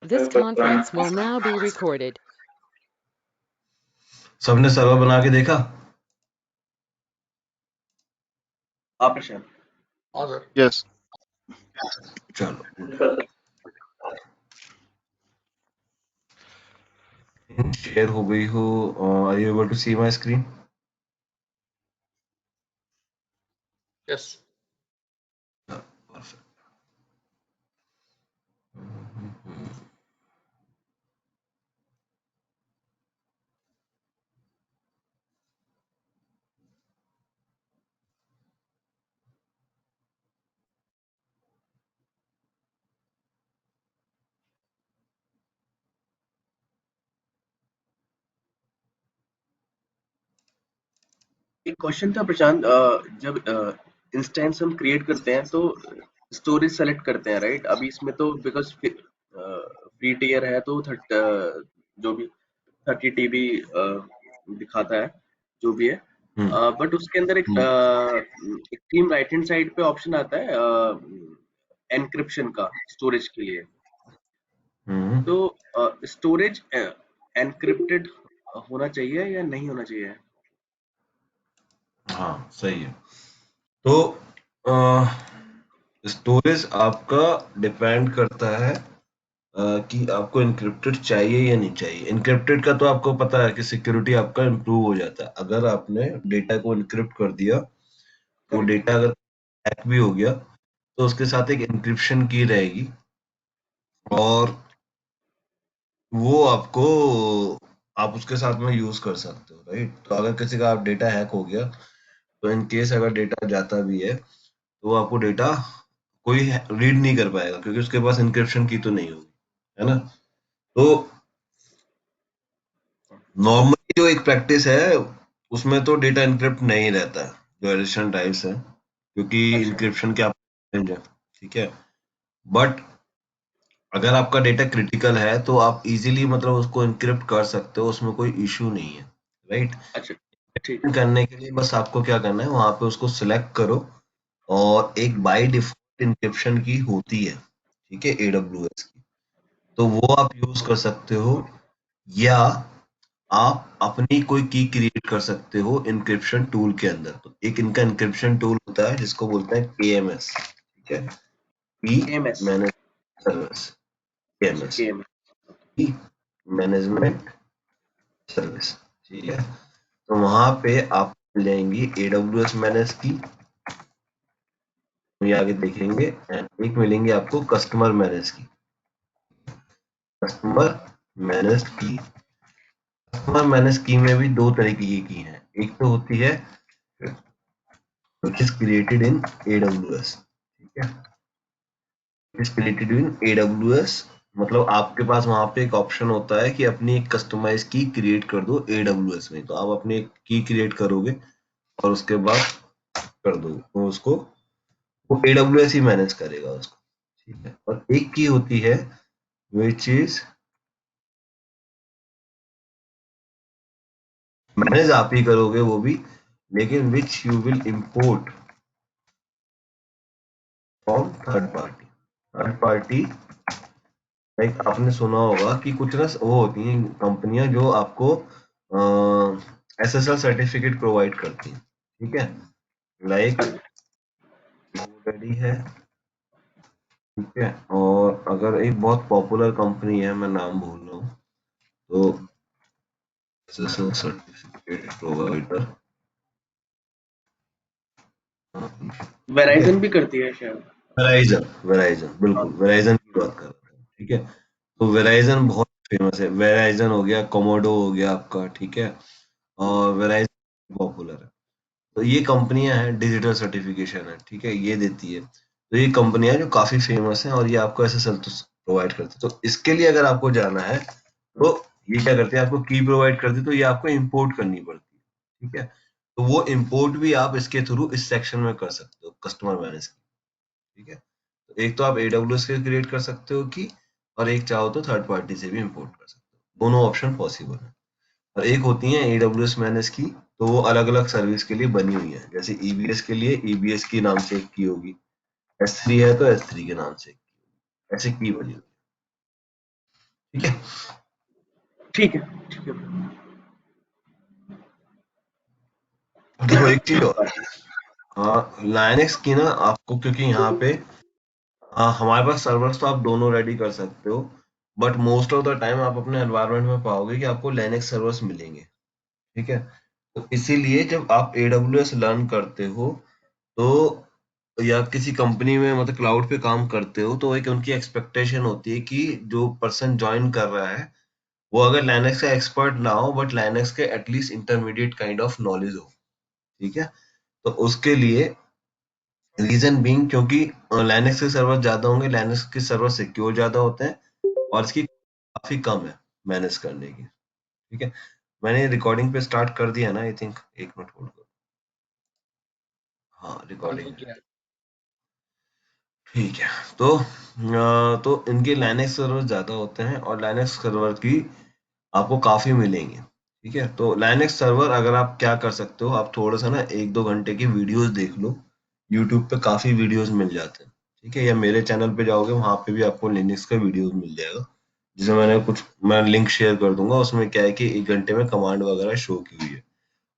This conference will now be recorded. सबने server बना के देखा? आप प्रशांत? हाँ सर। यस चलो शेयर हो गई हो. Are you able to see my screen? Yes perfect. एक क्वेश्चन था प्रशांत, जब इंस्टेंस हम क्रिएट करते हैं तो स्टोरेज सेलेक्ट करते हैं, राइट? अभी इसमें तो बिकॉज फ्री टियर है तो जो भी 30 TB दिखाता है, जो भी है, बट उसके अंदर एक एक्सट्रीम राइट हैंड साइड पे ऑप्शन आता है एनक्रिप्शन का स्टोरेज के लिए. तो स्टोरेज एनक्रिप्टेड होना चाहिए या नहीं होना चाहिए? हाँ सही है. तो स्टोरेज आपका डिपेंड करता है कि आपको इनक्रिप्टेड चाहिए या नहीं चाहिए. इनक्रिप्टेड का तो आपको पता है कि सिक्योरिटी आपका इम्प्रूव हो जाता है. अगर आपने डेटा को इनक्रिप्ट कर दिया तो डेटा अगर हैक भी हो गया तो उसके साथ एक इनक्रिप्शन की रहेगी और वो आप उसके साथ में यूज कर सकते हो, राइट? तो अगर किसी का डेटा हैक हो गया तो इन केस अगर डेटा जाता भी है तो आपको डेटा कोई रीड नहीं कर पाएगा क्योंकि उसके पास इनक्रिप्शन की तो नहीं होगी, है ना? तो नॉर्मली जो एक प्रैक्टिस है उसमें तो डेटा इनक्रिप्ट नहीं रहता है जो एडिशनल टाइप्स है, क्योंकि इनक्रिप्शन के आप ठीक है. बट अगर आपका डेटा क्रिटिकल है तो आप इजीली मतलब उसको इनक्रिप्ट कर सकते हो, उसमें कोई इशू नहीं है, राइट? अच्छा, ठीक. करने के लिए बस आपको क्या करना है, वहां पे उसको सिलेक्ट करो और एक बाय डिफॉल्ट इनक्रिप्शन की होती है, ठीक है, AWS की, तो वो आप यूज कर सकते हो या आप अपनी कोई की क्रिएट कर सकते हो इनक्रिप्शन टूल के अंदर. तो एक इनका इनक्रिप्शन टूल होता है जिसको बोलते हैं KMS, ठीक है, की मैनेज सर्विस, KMS, की मैनेजमेंट सर्विस, ठीक है. तो वहां पे आप मिलेंगी AWS मैनेज की, ये आगे देखेंगे, एंड एक मिलेंगे आपको कस्टमर मैनेज की. कस्टमर मैनेज की, कस्टमर मैनेज की में भी दो तरीके की हैं. एक तो होती है which is created in AWS, ठीक है, is created in AWS, मतलब आपके पास वहां पे एक ऑप्शन होता है कि अपनी एक कस्टमाइज की क्रिएट कर दो AWS में. तो आप अपनी एक की क्रिएट करोगे और उसके बाद कर दोगे तो उसको वो AWS ही मैनेज करेगा उसको, ठीक है. और एक की होती है which is मैनेज आप ही करोगे वो भी, लेकिन which you will import from third party. Third party like आपने सुना होगा कि कुछ ना वो होती हैं कंपनियां जो आपको SSL सर्टिफिकेट प्रोवाइड करती हैं, ठीक है, लाइक GoDaddy है, ठीक है. और अगर एक बहुत पॉपुलर कंपनी है, मैं नाम भूल रहा हूँ, तो SSL सर्टिफिकेट प्रोवाइडर वेराइजन भी करती है शायद. वेराइजन बिल्कुल, वेराइजन की बात कर रहा हूँ, ठीक है. तो वेराइजन बहुत फेमस है. वेराइजन हो गया, कोमोडो हो गया आपका, ठीक है, और वेराइजन पॉपुलर है. तो ये कंपनियां हैं, डिजिटल सर्टिफिकेशन है, ठीक है, ये देती है. तो ये कंपनियां जो काफी फेमस हैं और ये आपको SSL प्रोवाइड करती है. तो इसके लिए अगर आपको जाना है तो ये क्या करते हैं, आपको की प्रोवाइड करती है, तो ये आपको इंपोर्ट करनी पड़ती है, ठीक है. तो वो इंपोर्ट भी आप इसके थ्रू इस सेक्शन में कर सकते हो, कस्टमर मैनेज की, ठीक है. तो एक तो आप AWS के क्रिएट कर सकते हो की, और एक चाहो तो थर्ड पार्टी से भी इंपोर्ट कर सकते हो. दोनों ऑप्शन पॉसिबल है. और एक होती है AWS मैनेज की, तो वो अलग अलग सर्विस के लिए बनी हुई है. जैसे EBS के लिए EBS की नाम से एक की होगी, S3 है तो S3 के नाम से एक की होगी, ऐसे की बनी हुई ठीक है। ठीक है, ठीक है। देखो एक चीज और, लाइनक्स की ना आपको, क्योंकि यहाँ पे हमारे पास सर्वर्स तो आप दोनों रेडी कर सकते हो, but most of the time आप अपने एनवायरनमेंट में पाओगे कि आपको लिनक्स सर्वर्स मिलेंगे। ठीक है, तो इसीलिए जब आप AWS लर्न करते हो तो, या किसी कंपनी में मतलब क्लाउड पे काम करते हो, तो एक उनकी एक्सपेक्टेशन होती है कि जो पर्सन ज्वाइन कर रहा है वो अगर लाइनक्स का एक्सपर्ट ना हो बट लाइनक्स के at least intermediate kind of knowledge हो। ठीक है, तो उसके लिए रीजन बीइंग, क्योंकि लाइनक्स के सर्वर ज्यादा होंगे, लाइनक्स के सर्वर सिक्योर ज्यादा होते हैं और इसकी काफी कम है मैनेज करने की। ठीक है, मैंने रिकॉर्डिंग पे स्टार्ट कर दिया ना, आई थिंक, एक मिनट होल्ड करो। हाँ, रिकॉर्डिंग है। ठीक है, तो इनके लाइनक्स सर्वर ज्यादा होते हैं और लाइनक्स सर्वर की आपको काफी मिलेंगे। ठीक है, तो लाइनक्स सर्वर अगर आप क्या कर सकते हो, आप थोड़ा सा ना 1-2 घंटे की वीडियोस देख लो, यूट्यूब पे काफी वीडियोस मिल जाते हैं। ठीक है, या मेरे चैनल पे जाओगे वहां पे भी आपको लिनक्स का वीडियोस मिल जाएगा, जिसमें मैं लिंक शेयर कर दूंगा। उसमें क्या है कि 1 घंटे में कमांड वगैरह शो की हुई है,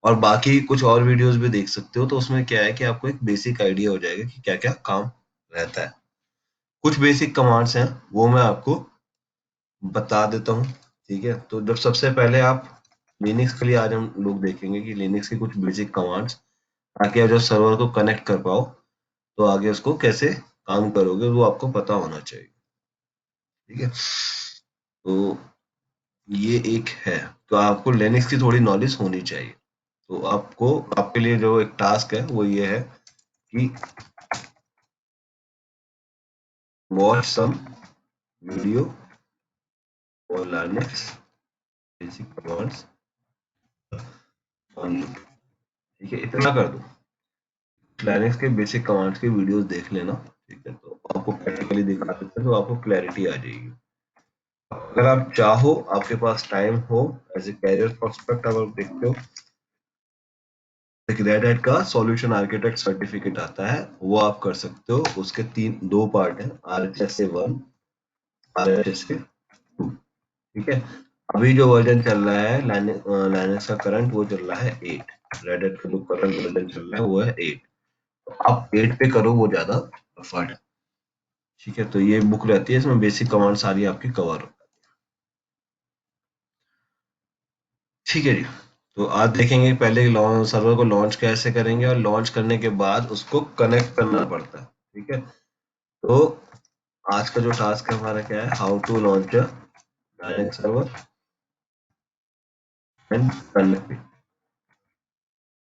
और बाकी कुछ और वीडियोस भी देख सकते हो। तो उसमें क्या है कि आपको एक बेसिक आइडिया हो जाएगा कि क्या क्या काम रहता है। कुछ बेसिक कमांड्स हैं वो मैं आपको बता देता हूँ। ठीक है, तो जब सबसे पहले आप लिनक्स के लिए आज हम लोग देखेंगे कि लिनक्स की कुछ बेसिक कमांड्स, ताकि आप जब सर्वर को कनेक्ट कर पाओ तो आगे उसको कैसे काम करोगे वो आपको पता होना चाहिए। ठीक है, तो ये एक है, तो आपको लिनक्स की थोड़ी नॉलेज होनी चाहिए। तो आपके लिए जो एक टास्क है वो ये है कि वॉच सम वीडियो और Linux basic commands on YouTube. ठीक है, इतना कर दो, लिनक्स के बेसिक कमांड्स की वीडियोस देख लेना। ठीक है, तो आपको प्रैक्टिकली दिखा देते हैं तो आपको क्लैरिटी आ जाएगी। अगर आप चाहो, आपके पास टाइम हो, एज ए कैरियर प्रोस्पेक्ट अगर देखते हो, एक रेड हैट का सॉल्यूशन आर्किटेक्ट सर्टिफिकेट आता है, वो आप कर सकते हो। उसके 2 पार्ट हैं, RHSA 1, RHSA 2। ठीक है, अभी जो वर्जन चल रहा है लाइनक्स का करंट, वो चल रहा है 8। रेड हैट का जो करंट वर्जन चल रहा है वो है 8। आप 8 पे करो, वो ज्यादा प्रेफर्ड है। ठीक है, तो ये बुक रहती है, इसमें बेसिक कमांड सारी आपकी कवर हो। ठीक है जी, तो आज देखेंगे पहले सर्वर को लॉन्च कैसे करेंगे, और लॉन्च करने के बाद उसको कनेक्ट करना पड़ता है। ठीक है, तो आज का जो टास्क है हमारा क्या है, how to launch a Linux server and connect.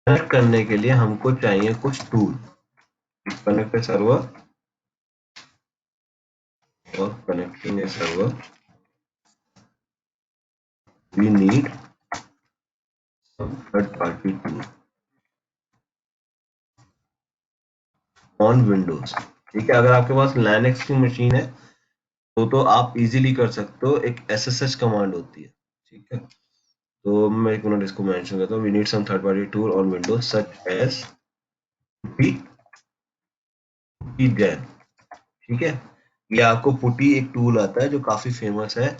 Connect करने के लिए हमको चाहिए कुछ टूल, कनेक्ट ए सर्वर और connecting a server we need third party tool on Windows. ठीक है, अगर आपके पास लाइनक्स की मशीन है तो आप इजीली कर सकते हो। एक SSH कमांड होती है। ठीक है, तो मैं एक मिनट इसको मेंशन करता हूँ। We need some third party tool on Windows such as PuTTYgen. ठीक है, ये आपको पुटी एक टूल आता है जो काफी फेमस है,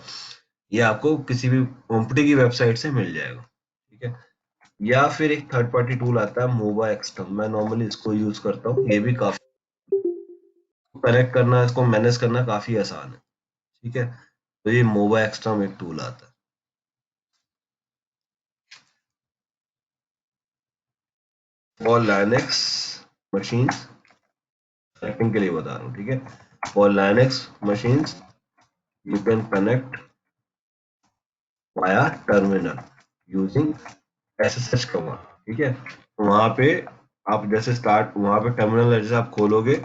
ये आपको किसी भी पुटी की वेबसाइट से मिल जाएगा। ठीक है, या फिर एक थर्ड पार्टी टूल आता है मोबा एक्सटर्म, मैं नॉर्मली इसको यूज करता हूँ। ये भी काफी कनेक्ट करना, इसको मैनेज करना काफी आसान है। ठीक है, तो ये मोबा एक्सटर्म एक टूल आता है फॉर लाइनक्स मशीन्स, कनेक्टिंग के लिए बता रहा हूँ। ठीक है, for Linux machines you can connect via terminal using SSH command. ठीक है, तो वहां पे आप जैसे वहां पे टर्मिनल जैसे आप खोलोगे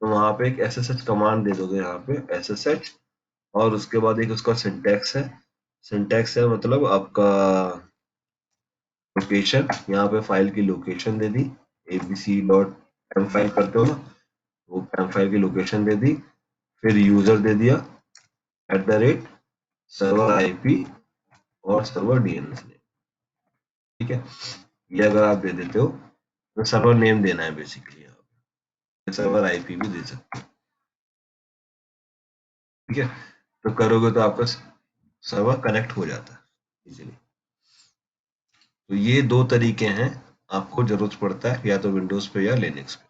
तो वहां पे एक SSH कमांड दे दोगे, यहाँ पे SSH, और उसके बाद एक उसका सिंटैक्स है। सिंटैक्स है मतलब आपका लोकेशन, यहाँ पे फाइल की लोकेशन दे दी, abc.m फाइल करते हो ना, वो m फाइल की लोकेशन दे दी, फिर यूजर दे दिया @ सर्वर IP और सर्वर DNS नेम। ठीक है, ये अगर आप दे देते हो तो सर्वर नेम देना है बेसिकली, सर्वर IP भी दे सकते हो। ठीक है, तो करोगे तो आपका सर्वर कनेक्ट हो जाता है इजीली। तो ये दो तरीके हैं आपको जरूरत पड़ता है, या तो विंडोज पे या लिनक्स पे।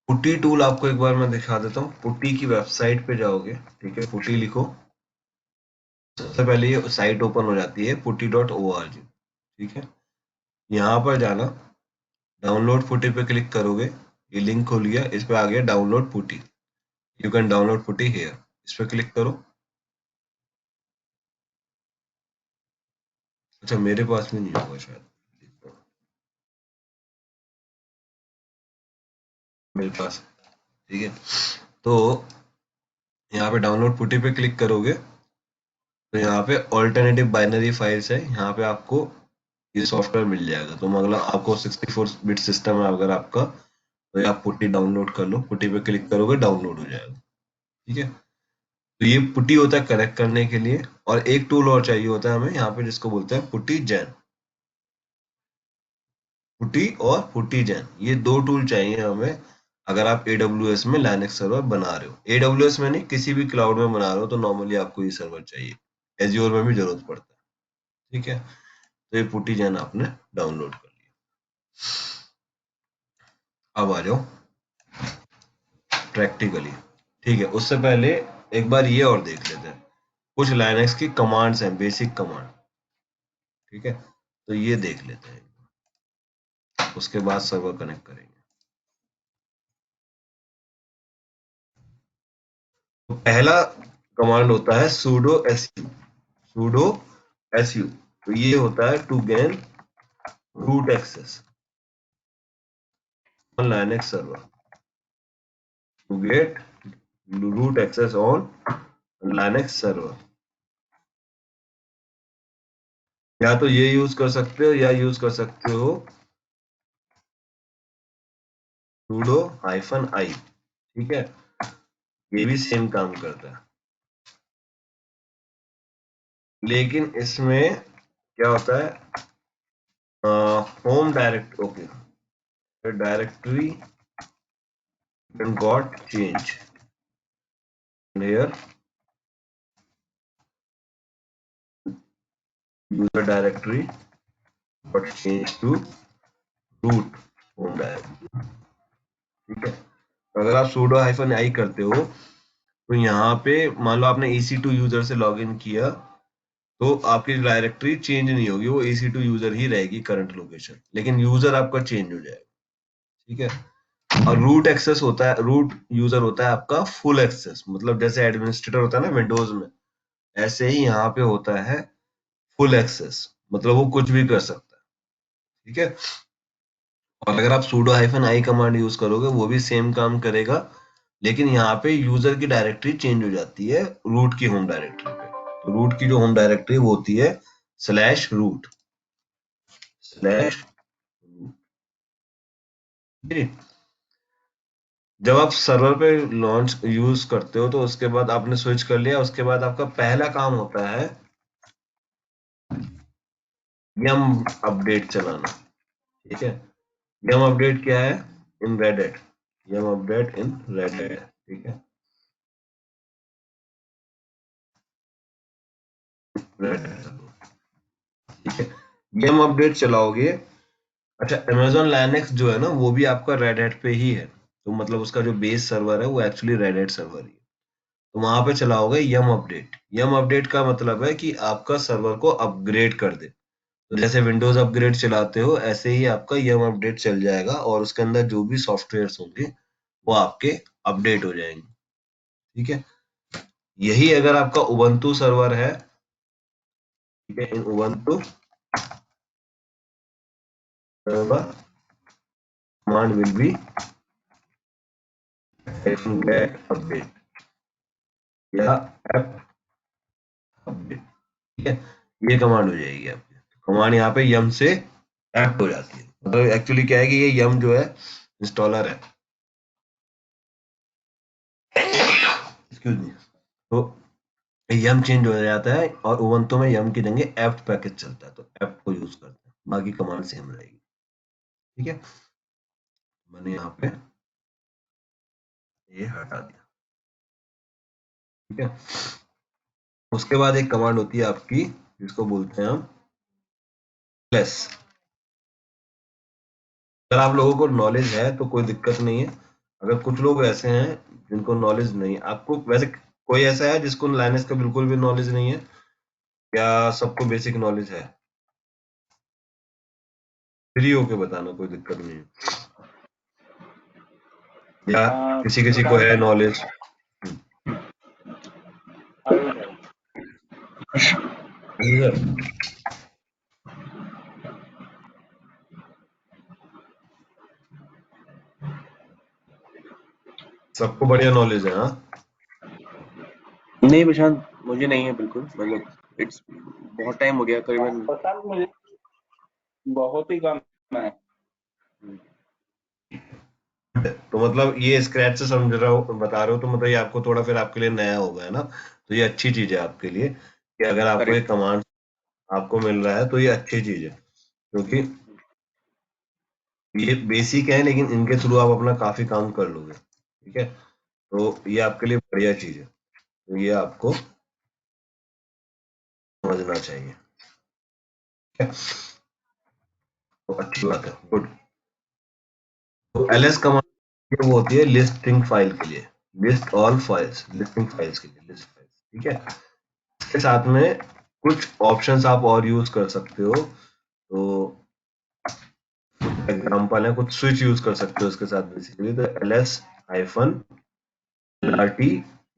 पुट्टी टूल आपको एक बार मैं दिखा देता हूँ। पुट्टी की वेबसाइट पे जाओगे, ठीक है, पुट्टी लिखो, सबसे पहले ये साइट ओपन हो जाती है putty.org, ठीक है। यहाँ पर जाना, डाउनलोड पुट्टी पे क्लिक करोगे, ये लिंक खोल गया, इस पे आ गया download putty, you can download putty here, इस पे क्लिक करो। अच्छा, मेरे पास में नहीं होगा शायद, मेरे पास, ठीक है। तो यहाँ पे डाउनलोड पुट्टी पे क्लिक करोगे, तो यहाँ पे ऑल्टरनेटिव बाइनरी फाइल्स है, यहाँ पे आपको ये सॉफ्टवेयर मिल जाएगा। तो मतलब आपको 64 बिट सिस्टम है अगर आपका, तो ये आप पुट्टी डाउनलोड कर लो, पुट्टी पे क्लिक करोगे डाउनलोड हो जाएगा, ठीक है। तो ये पुट्टी होता है कनेक्ट करने के लिए, और एक टूल और चाहिए होता है हमें यहाँ पे, जिसको बोलते हैं पुट्टी जैन। पुट्टी और पुट्टी जैन, ये दो टूल चाहिए हमें अगर आप AWS में लाइनक्स सर्वर बना रहे हो। AWS में नहीं, किसी भी क्लाउड में बना रहे हो तो नॉर्मली आपको ये सर्वर चाहिए। एज्योर में भी जरूरत पड़ता है, ठीक है। तो ये पुट्टी जैन आपने डाउनलोड कर लिया। अब आ जाओ प्रैक्टिकली, ठीक है। उससे पहले एक बार ये और देख लेते हैं, कुछ लाइनक्स की कमांड्स हैं, बेसिक कमांड, ठीक है। तो ये देख लेते हैं, उसके बाद सर्वर कनेक्ट करेंगे। तो पहला कमांड होता है sudo su, sudo su। तो ये होता है to gain root access on Linux server, to get root access on Linux server. या तो ये यूज कर सकते हो, या यूज कर सकते हो sudo -i, ठीक है। ये भी सेम काम करता है, लेकिन इसमें क्या होता है, home direct, okay, directory got change here, user directory got change to root home directory, ठीक है। तो अगर आप sudo -i करते हो, तो यहाँ पे मान लो आपने EC2 यूजर से लॉगिन किया, तो आपकी डायरेक्टरी चेंज नहीं होगी, वो EC2 यूजर ही रहेगी करंट लोकेशन, लेकिन यूजर आपका चेंज हो जाएगा, ठीक है। और रूट एक्सेस होता है, रूट यूजर होता है आपका फुल एक्सेस, मतलब जैसे एडमिनिस्ट्रेटर होता है ना विंडोज में, ऐसे ही यहाँ पे होता है फुल एक्सेस, मतलब वो कुछ भी कर सकता है, ठीक है। और अगर आप sudo -i कमांड यूज करोगे, वो भी सेम काम करेगा, लेकिन यहाँ पे यूजर की डायरेक्टरी चेंज हो जाती है रूट की होम डायरेक्टरी पे। तो रूट की जो होम डायरेक्टरी वो होती है /root, जब आप सर्वर पे लॉन्च यूज करते हो, तो उसके बाद आपने स्विच कर लिया, उसके बाद आपका पहला काम होता है yum अपडेट चलाना, ठीक है। yum अपडेट क्या है, in Red Hat, yum update in Red Hat, ठीक है, ठीक है। yum अपडेट चलाओगे। अच्छा, अमेजोन लाइनक्स जो है ना, वो भी आपका रेड हैट पे ही है, तो मतलब उसका जो बेस सर्वर है वो एक्चुअली रेड हैट सर्वर ही है। तो वहां पे चलाओगे यम अपडेट। यम अपडेट का मतलब है कि आपका सर्वर को अपग्रेड कर दे। तो जैसे विंडोज अपग्रेड चलाते हो, ऐसे ही आपका यम अपडेट चल जाएगा, और उसके अंदर जो भी सॉफ्टवेयर होंगे वो आपके अपडेट हो जाएंगे, ठीक है। यही अगर आपका उबंटू सर्वर है, ठीक है, in Ubuntu server command will be get update या ऐप अपडेट, ठीक है। ये कमांड हो जाएगी आपकी। कमांड यहाँ पे यम से ऐप्ट हो जाती है, मतलब एक्चुअली क्या है कि ये यम जो है इंस्टॉलर है, एक्सक्यूज मी। तो यम चेंज हो जाता है, और उबंटू में यम की जगह ऐप्ट पैकेज चलता है, तो ऐप्ट को यूज करते हैं, बाकी कमांड सेम रहेगी, ठीक है। मैंने यहाँ पे ये हटा दिया। ठीक है। उसके बाद एक कमांड होती है आपकी जिसको बोलते हैं हम ls। अगर आप लोगों को नॉलेज है तो कोई दिक्कत नहीं है, अगर कुछ लोग ऐसे हैं जिनको नॉलेज नहीं है, आपको वैसे कोई ऐसा है जिसको लाइनेस का बिल्कुल भी नॉलेज नहीं है, या सबको बेसिक नॉलेज है? फ्री होके बताना, कोई दिक्कत नहीं है, या किसी किसी को है नॉलेज? सबको बढ़िया नॉलेज है? हाँ, नहीं प्रशांत, मुझे नहीं है बिल्कुल, मतलब इट्स बहुत टाइम हो गया करीबन। पता नहीं, मुझे बहुत ही कम है। तो मतलब ये स्क्रैच से समझ रहा हो, बता रहे हो, तो मतलब ये आपको थोड़ा फिर आपके लिए नया होगा, है ना? तो ये अच्छी चीज है आपके लिए कि अगर आपको एक करेक्ट। कमांड आपको मिल रहा है तो ये अच्छी चीज है, क्योंकि ये बेसिक है लेकिन इनके थ्रू आप अपना काफी काम कर लोगे। ठीक है, तो ये आपके लिए बढ़िया चीज है, तो ये आपको समझना चाहिए। ठीक है, तो अच्छी बात है, गुड। तो ls कमांड वो होती है लिस्टिंग फाइल के लिए, list all files, listing files के लिए, लिस्ट फाइल्स। ठीक है, इसके साथ में कुछ ऑप्शंस आप और यूज कर सकते हो, तो एग्जांपल है, कुछ स्विच यूज कर सकते हो इसके साथ बेसिकली। तो ls-lrt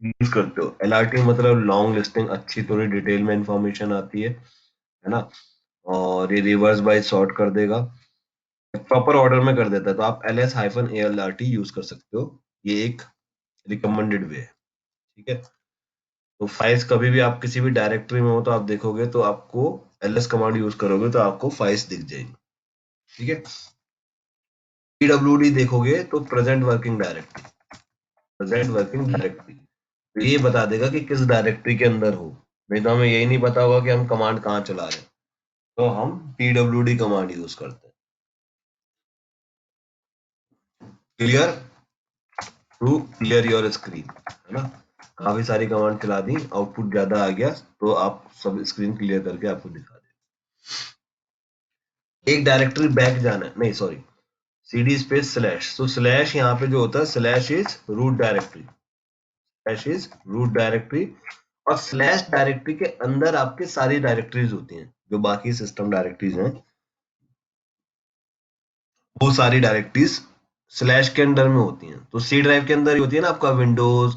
यूज करते हो। lrt मतलब लॉन्ग लिस्टिंग, अच्छी थोड़ी डिटेल में इंफॉर्मेशन आती है ना, और ये रिवर्स बाय सॉर्ट कर देगा, प्रॉपर ऑर्डर में कर देता है, तो आप ls-alrt यूज कर सकते हो, ये एक रिकमेंडेड वे है। ठीक है, तो फाइल्स कभी भी आप किसी भी डायरेक्टरी में हो तो आप देखोगे तो आपको ls कमांड यूज करोगे तो आपको फाइल्स दिख जाएंगी। ठीक है, pwd देखोगे तो present working directory, present working directory, तो ये बता देगा कि किस डायरेक्टरी के अंदर हो। नहीं तो हमें यही नहीं पता होगा कि हम कमांड कहाँ चला रहे हैं, तो हम pwd कमांड यूज करते हैं। Clear? To clear your screen, है ना? काफी सारी कमांड चला दी, आउटपुट ज्यादा आ गया तो आप सब स्क्रीन क्लियर करके आपको दिखा दे। एक डायरेक्टरी बैक जाना है, नहीं सॉरी, cd स्पेस स्लैश, तो स्लैश यहाँ पे जो होता है slash is root directory, slash is root directory, और स्लैश डायरेक्टरी के अंदर आपके सारी डायरेक्टरीज होती हैं, जो बाकी सिस्टम डायरेक्टरीज हैं वो सारी डायरेक्टरीज स्लैश के अंदर में होती हैं। तो सी ड्राइव के अंदर ही होती है ना आपका विंडोज,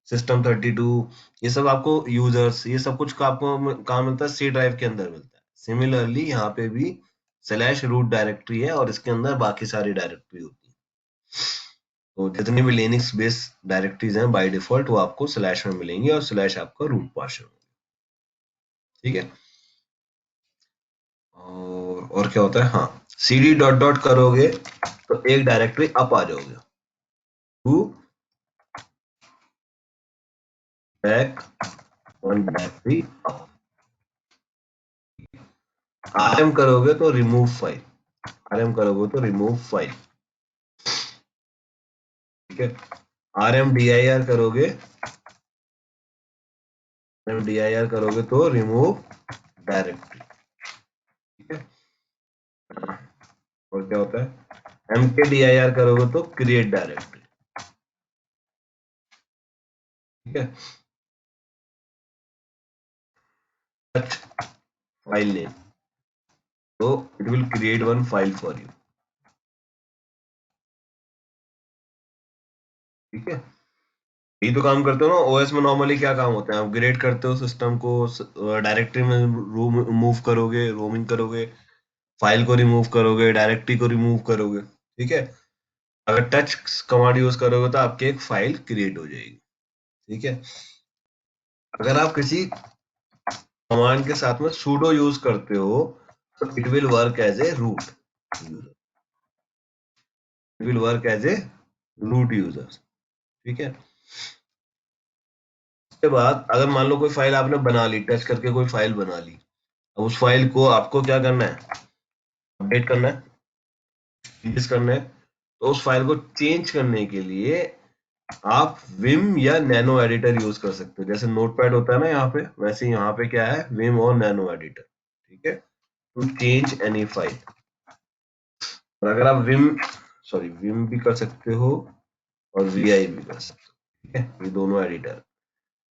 सिस्टम 32, ये सब आपको यूजर्स, ये सब कुछ का आपको कहाँ मिलता है? सी ड्राइव के अंदर मिलता है। सिमिलरली यहाँ पे भी स्लैश रूट डायरेक्टरी है और इसके अंदर बाकी सारी डायरेक्टरी होती है। तो जितनी भी लिनक्स बेस्ड डायरेक्टरीज हैं बाय डिफॉल्ट वो आपको स्लैश में मिलेंगी, और स्लैश आपका रूट पार्शन होगा। ठीक है, और क्या होता है, हाँ, cd डॉट डॉट करोगे तो एक डायरेक्टरी अप आ जाओगे, to back one directory up. rm करोगे तो रिमूव फाइल, rm करोगे तो रिमूव फाइल। ठीक है, rmdir करोगे, rmdir करोगे तो रिमूव डायरेक्टरी। ठीक है, और क्या होता है, mkdir करोगे तो क्रिएट डायरेक्टरी। ठीक है, touch file name, so it will create one file for you। ठीक है, यही तो काम करते हो ना ओएस में। नॉर्मली क्या काम होता है, अपग्रेड करते हो सिस्टम को, डायरेक्टरी में मूव करोगे, रोमिंग करोगे, फाइल को रिमूव करोगे, डायरेक्टरी को रिमूव करोगे। ठीक है, अगर टच कमांड यूज करोगे तो आपकी एक फाइल क्रिएट हो जाएगी। ठीक है, अगर आप किसी कमांड के साथ में sudo यूज करते हो तो it will work as a root user, it will work as a root user. ठीक है, उसके बाद अगर मान लो कोई फाइल आपने बना ली, टच करके कोई फाइल बना ली, अब उस फाइल को आपको क्या करना है, अपडेट करना है, चेंज करना है। तो उस फाइल को चेंज करने के लिए आप विम या नैनो एडिटर यूज कर सकते हो। जैसे नोटपैड होता है ना यहाँ पे, वैसे यहाँ पे क्या है, विम और नैनो एडिटर। ठीक है, टू चेंज एनी फाइल। और अगर आप विम भी कर सकते हो और वीआई भी कर सकते हो। ठीक है, ये दोनों एडिटर,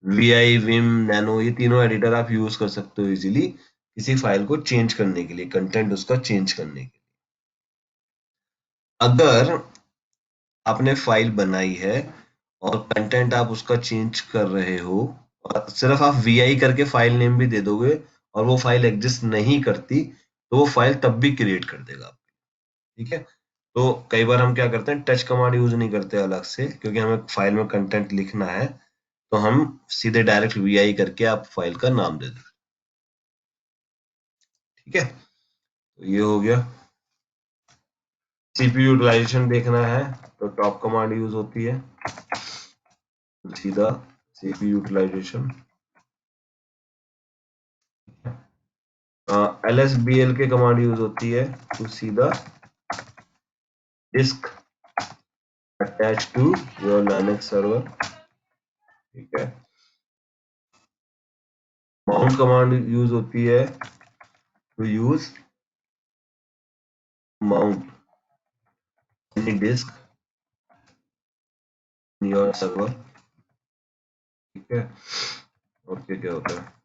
वीआई, विम, नैनो, ये तीनों एडिटर आप यूज कर सकते हो इजीली किसी फाइल को चेंज करने के लिए, कंटेंट उसका चेंज करने के लिए। अगर आपने फाइल बनाई है और कंटेंट आप उसका चेंज कर रहे हो और सिर्फ आप वीआई करके फाइल नेम भी दे दोगे और वो फाइल एग्जिस्ट नहीं करती, तो वो फाइल तब भी क्रिएट कर देगा। ठीक है, तो कई बार हम क्या करते हैं, टच कमांड यूज नहीं करते अलग से, क्योंकि हमें फाइल में कंटेंट लिखना है, तो हम सीधे डायरेक्ट वीआई करके आप फाइल का नाम दे दो। ठीक है, तो ये हो गया। सीपीयू यूटिलाइजेशन देखना है तो टॉप कमांड यूज होती है, तो सीधा सीपीयू यूटिलाइजेशन। LSBL के कमांड यूज होती है, तो सीधा disk attach to your Linux server. ठीक है, माउंट कमांड यूज होती है to use mount any disk in your server. ठीक है, और क्या होता है,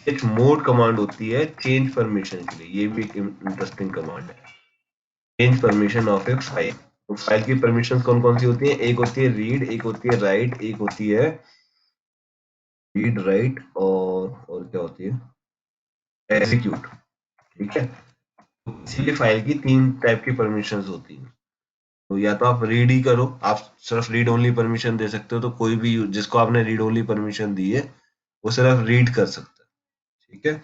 एक मोड कमांड होती है चेंज परमिशन के लिए, ये भी एक इंटरेस्टिंग कमांड है, change permission of A file. तो फाइल की परमिशन कौन कौन सी होती है, एक होती है रीड, एक होती है राइट, एक होती है रीड राइट, और क्या होती है, एग्जीक्यूट। ठीक है, तो किसी भी फाइल की 3 टाइप की परमिशंस होती हैं। तो या तो आप रीड ही करो, आप सिर्फ रीड ओनली परमिशन दे सकते हो, तो कोई भी जिसको आपने रीड ओनली परमिशन दी है वो सिर्फ रीड कर सकता है। ठीक है,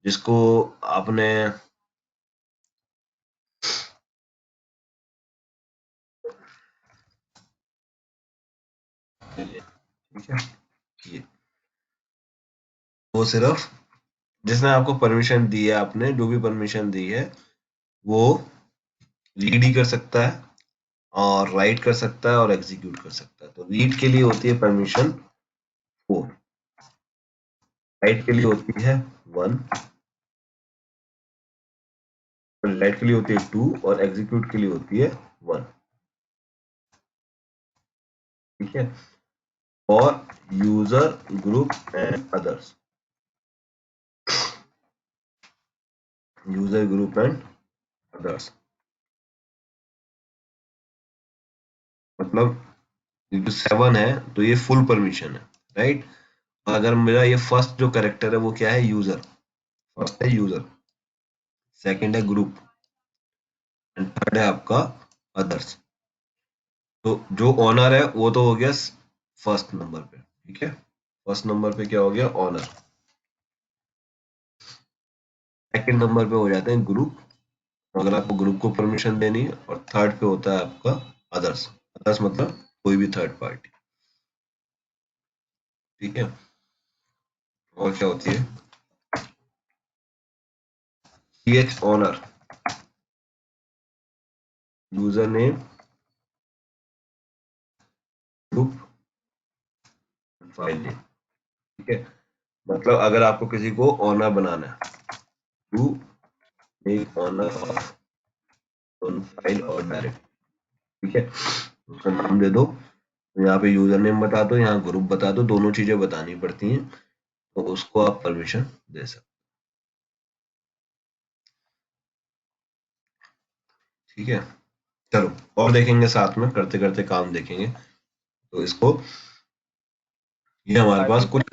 जिसको आपने ठीक है, ये वो सिर्फ जिसने आपको परमिशन दी है, आपने जो भी परमिशन दी है, वो रीड ही कर सकता है और राइट कर सकता है और एग्जीक्यूट कर सकता है। तो रीड के लिए होती है परमिशन 4, राइट के लिए होती है 1, राइट के लिए होती है 2 और एग्जीक्यूट के लिए होती है 1। ठीक है, और user group and others, user group and others मतलब जो 7 है तो ये फुल परमिशन है, राइट। अगर मेरा ये फर्स्ट जो कैरेक्टर है वो क्या है, यूजर, फर्स्ट है यूजर, सेकंड है ग्रुप एंड थर्ड है आपका अदर्स। तो जो ऑनर है वो तो हो गया फर्स्ट नंबर पे। ठीक है, फर्स्ट नंबर पे क्या हो गया, ऑनर। सेकंड नंबर पे हो जाते हैं ग्रुप, अगर आपको ग्रुप को परमिशन देनी है, और थर्ड पे होता है आपका अदर्स। अदर्स मतलब कोई भी थर्ड पार्टी। ठीक है, और क्या होती है, ch owner, user name, group, file name. ठीक है, मतलब अगर आपको किसी को ऑनर बनाना है, to make owner of file और डायरेक्ट। ठीक है, उसका नाम दे दो, तो यहाँ पे यूजर नेम बता दो, यहाँ ग्रुप बता दो, दोनों चीजें बतानी पड़ती हैं, तो उसको आप परमिशन दे सकते। ठीक है, चलो और देखेंगे साथ में, करते करते काम देखेंगे। तो इसको, ये हमारे I पास think कुछ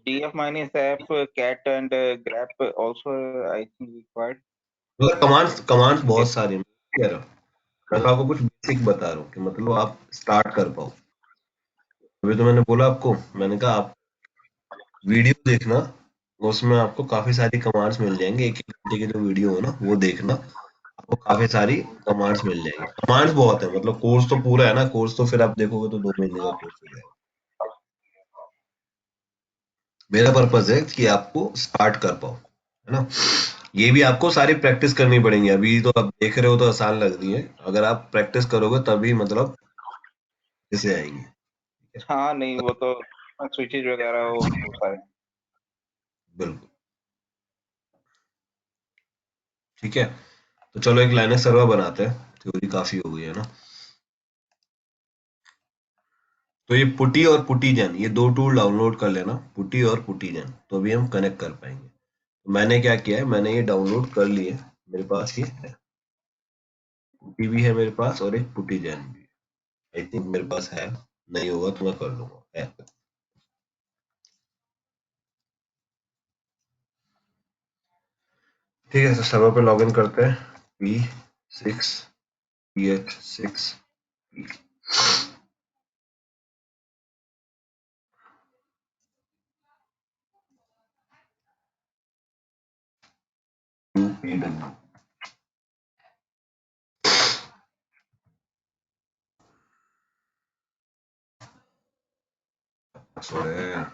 df minus f cat and grep also I think required. मतलब कमांड्स बहुत Yes. सारी हैं, कह रहा हूँ, मैं तो आपको कुछ बेसिक बता रहा हूँ कि मतलब आप स्टार्ट कर पाओ। अभी तो मैंने बोला आपको, मैंने कहा आप वीडियो देखना, उसमें आपको काफी सारी कमांड्स मिल जाएंगे, एक एक घंटे की जो वीडियो हो ना वो देखना, आपको काफी सारी कमांड्स मिल जाएंगी। कमांड्स बहुत है, मतलब कोर्स तो पूरा है ना, कोर्स तो फिर आप देखोगे तो 2 महीने का कोर्स हो जाएगा। मेरा पर्पज है कि आपको स्टार्ट कर पाओ, है ना। ये भी आपको सारी प्रैक्टिस करनी पड़ेंगी। अभी तो आप देख रहे हो तो आसान लग रही है, अगर आप प्रैक्टिस करोगे तभी मतलब इसे आएंगी। हाँ नहीं वो तो स्विचेज वगैरह वो सारे। बिल्कुल ठीक है। तो चलो एक लाइनक्स सर्वर बनाते हैं, थ्योरी काफी हो गई है ना। तो ये पुटी और पुटीजन, ये दो टूल डाउनलोड कर लेना, पुटी और पुटीजन, तो अभी हम कनेक्ट कर पाएंगे। तो मैंने क्या किया है, मैंने ये डाउनलोड कर लिए, मेरे पास ये है, पुटी भी है मेरे पास और एक पुटीजन भी। आई थिंक मेरे पास है, नहीं होगा तो मैं कर लूंगा, है। ठीक है, तो सर्वर पे लॉगिन करते हैं, P6 PH6 UPW। सॉरी।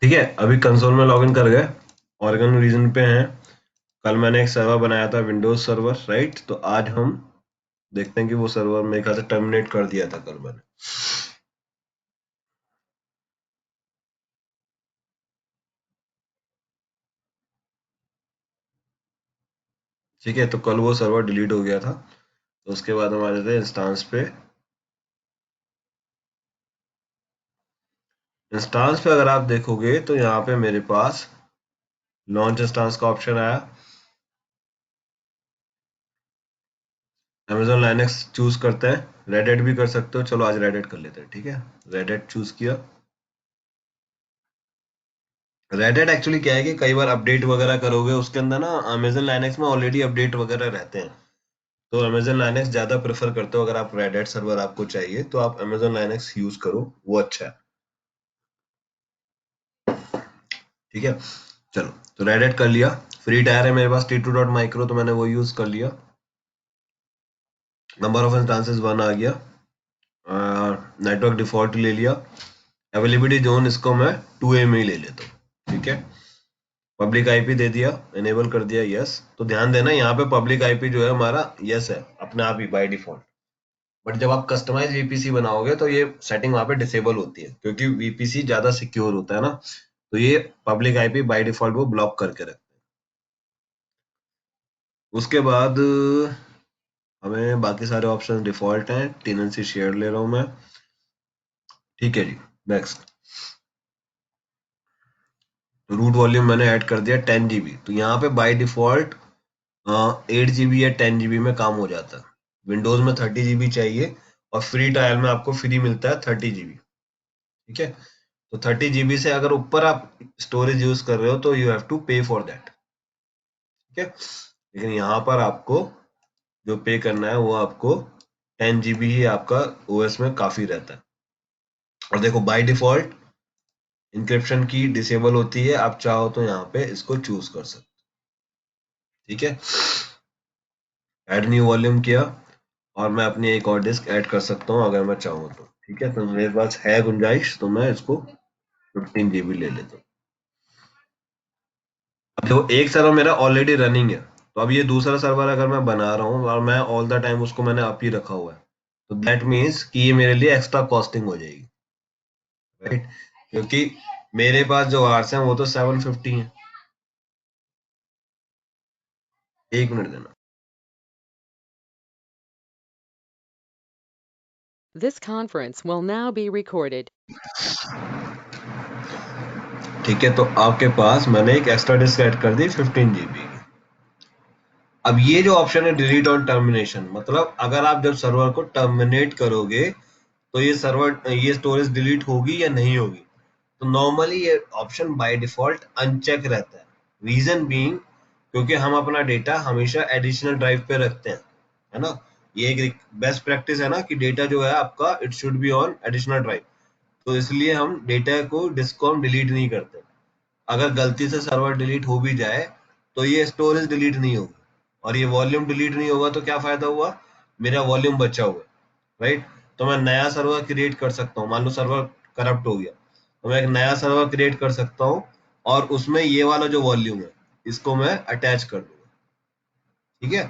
ठीक है, अभी कंसोल में लॉगिन कर गए, ऑर्गन रीजन पे हैं। कल मैंने एक सर्वर बनाया था, विंडोज सर्वर, राइट। तो आज हम देखते हैं कि वो सर्वर मेरे ख्याल से टर्मिनेट कर दिया था कल मैंने। ठीक है, तो कल वो सर्वर डिलीट हो गया था। तो उसके बाद हम आ जाते हैं इंस्टांस पे। इंस्टांस पे अगर आप देखोगे तो यहाँ पे मेरे पास लॉन्च इंस्टांस का ऑप्शन आया, अमेजोन लाइनक्स चूज करते हैं, रेडिट भी कर सकते हो, चलो आज रेडिट कर लेते हैं। ठीक है, रेडिट चूज किया। रेडिट एक्चुअली क्या है कि कई बार अपडेट वगैरह करोगे उसके अंदर ना, अमेजोन लाइनक्स में ऑलरेडी अपडेट वगैरह रहते हैं, तो अमेजोन लाइनक्स ज्यादा प्रेफर करते हो। अगर आप रेडिट सर्वर आपको चाहिए तो आप अमेजोन लाइनक्स यूज करो, वो अच्छा है। ठीक है, चलो तो रेडिट कर लिया। फ्री टायर है मेरे पास T2.micro, तो मैंने वो यूज कर लिया। नंबर ऑफ इंस्टांसेस 1 आ गया, नेटवर्क डिफॉल्ट ले लिया, अवेलेबिलिटी जोन इसको मैं 2A में ही ले लेता हूँ। ठीक है, पब्लिक आईपी दे दिया, एनेबल कर दिया, यस। तो ध्यान देना यहाँ पे पब्लिक आईपी जो है हमारा यस है अपने आप ही बाय डिफॉल्ट। बट जब आप कस्टमाइज वीपीसी बनाओगे तो ये सेटिंग वहां पे डिसेबल होती है, क्योंकि वीपीसी ज्यादा सिक्योर होता है ना, तो ये पब्लिक आईपी बाय डिफॉल्ट वो ब्लॉक करके रखते हैं। उसके बाद हमें बाकी सारे ऑप्शन डिफॉल्ट हैं, टेनेंसी शेयर ले रहा हूं मैं। ठीक है जी, नेक्स्ट। रूट वॉल्यूम मैंने ऐड कर दिया 10 GB, तो यहाँ पे बाय डिफॉल्ट 8 GB या 10 GB में काम हो जाता है। विंडोज में 30 GB चाहिए, और फ्री ट्रायल में आपको फ्री मिलता है 30 GB। ठीक है, तो 30 GB से अगर ऊपर आप स्टोरेज यूज कर रहे हो तो यू हैव टू पे फॉर दैट। ठीक है, लेकिन यहाँ पर आपको जो पे करना है वो आपको 10 GB ही आपका ओएस में काफी रहता है। और देखो बाय डिफॉल्ट इंक्रिप्शन की डिसेबल होती है, आप चाहो तो यहाँ पे इसको चूज कर सकते हो। ठीक है, ऐड न्यू वॉल्यूम किया, और मैं अपनी एक और डिस्क ऐड कर सकता हूँ अगर मैं चाहूँ तो। ठीक है, तो मेरे पास है गुंजाइश, तो मैं इसको 15 GB ले लेता हूँ। अब देखो एक सर्वर मेरा ऑलरेडी रनिंग है, तो अब ये दूसरा सर्वर अगर मैं बना रहा हूँ और मैं ऑल द टाइम उसको मैंने अप ही रखा हुआ है, तो दैट मीन्स कि ये मेरे लिए एक्स्ट्रा कॉस्टिंग हो जाएगी, राइट। क्योंकि मेरे पास जो आवर्स हैं वो तो 750 हैं। एक मिनट देना। This conference will now be recorded. ठीक है, तो आपके पास मैंने एक एक्स्ट्रा डिस्क ऐड कर दी 15 GB। अब ये जो ऑप्शन है डिलीट ऑन टर्मिनेशन, मतलब अगर आप जब सर्वर को टर्मिनेट करोगे तो ये सर्वर, ये स्टोरेज डिलीट होगी या नहीं होगी। तो नॉर्मली ये ऑप्शन बाय डिफॉल्ट अनचेक रहता है। रीजन बीइंग क्योंकि हम अपना डेटा हमेशा एडिशनल ड्राइव पे रखते हैं, है ना। ये एक बेस्ट प्रैक्टिस है ना कि डेटा जो है आपका it should be on additional drive, तो इसलिए हम डेटा को डिस्क को हम डिलीट नहीं करते। अगर गलती से सर्वर डिलीट हो भी जाए तो ये स्टोरेज डिलीट नहीं होगी, और ये वॉल्यूम डिलीट नहीं होगा तो क्या फायदा हुआ, मेरा वॉल्यूम बचा हुआ है, राइट। तो मैं नया सर्वर क्रिएट कर सकता हूँ, मान लो सर्वर करप्ट हो गया तो मैं एक नया सर्वर क्रिएट कर सकता हूँ और उसमें ये वाला जो वॉल्यूम है इसको मैं अटैच कर दूंगा, ठीक है।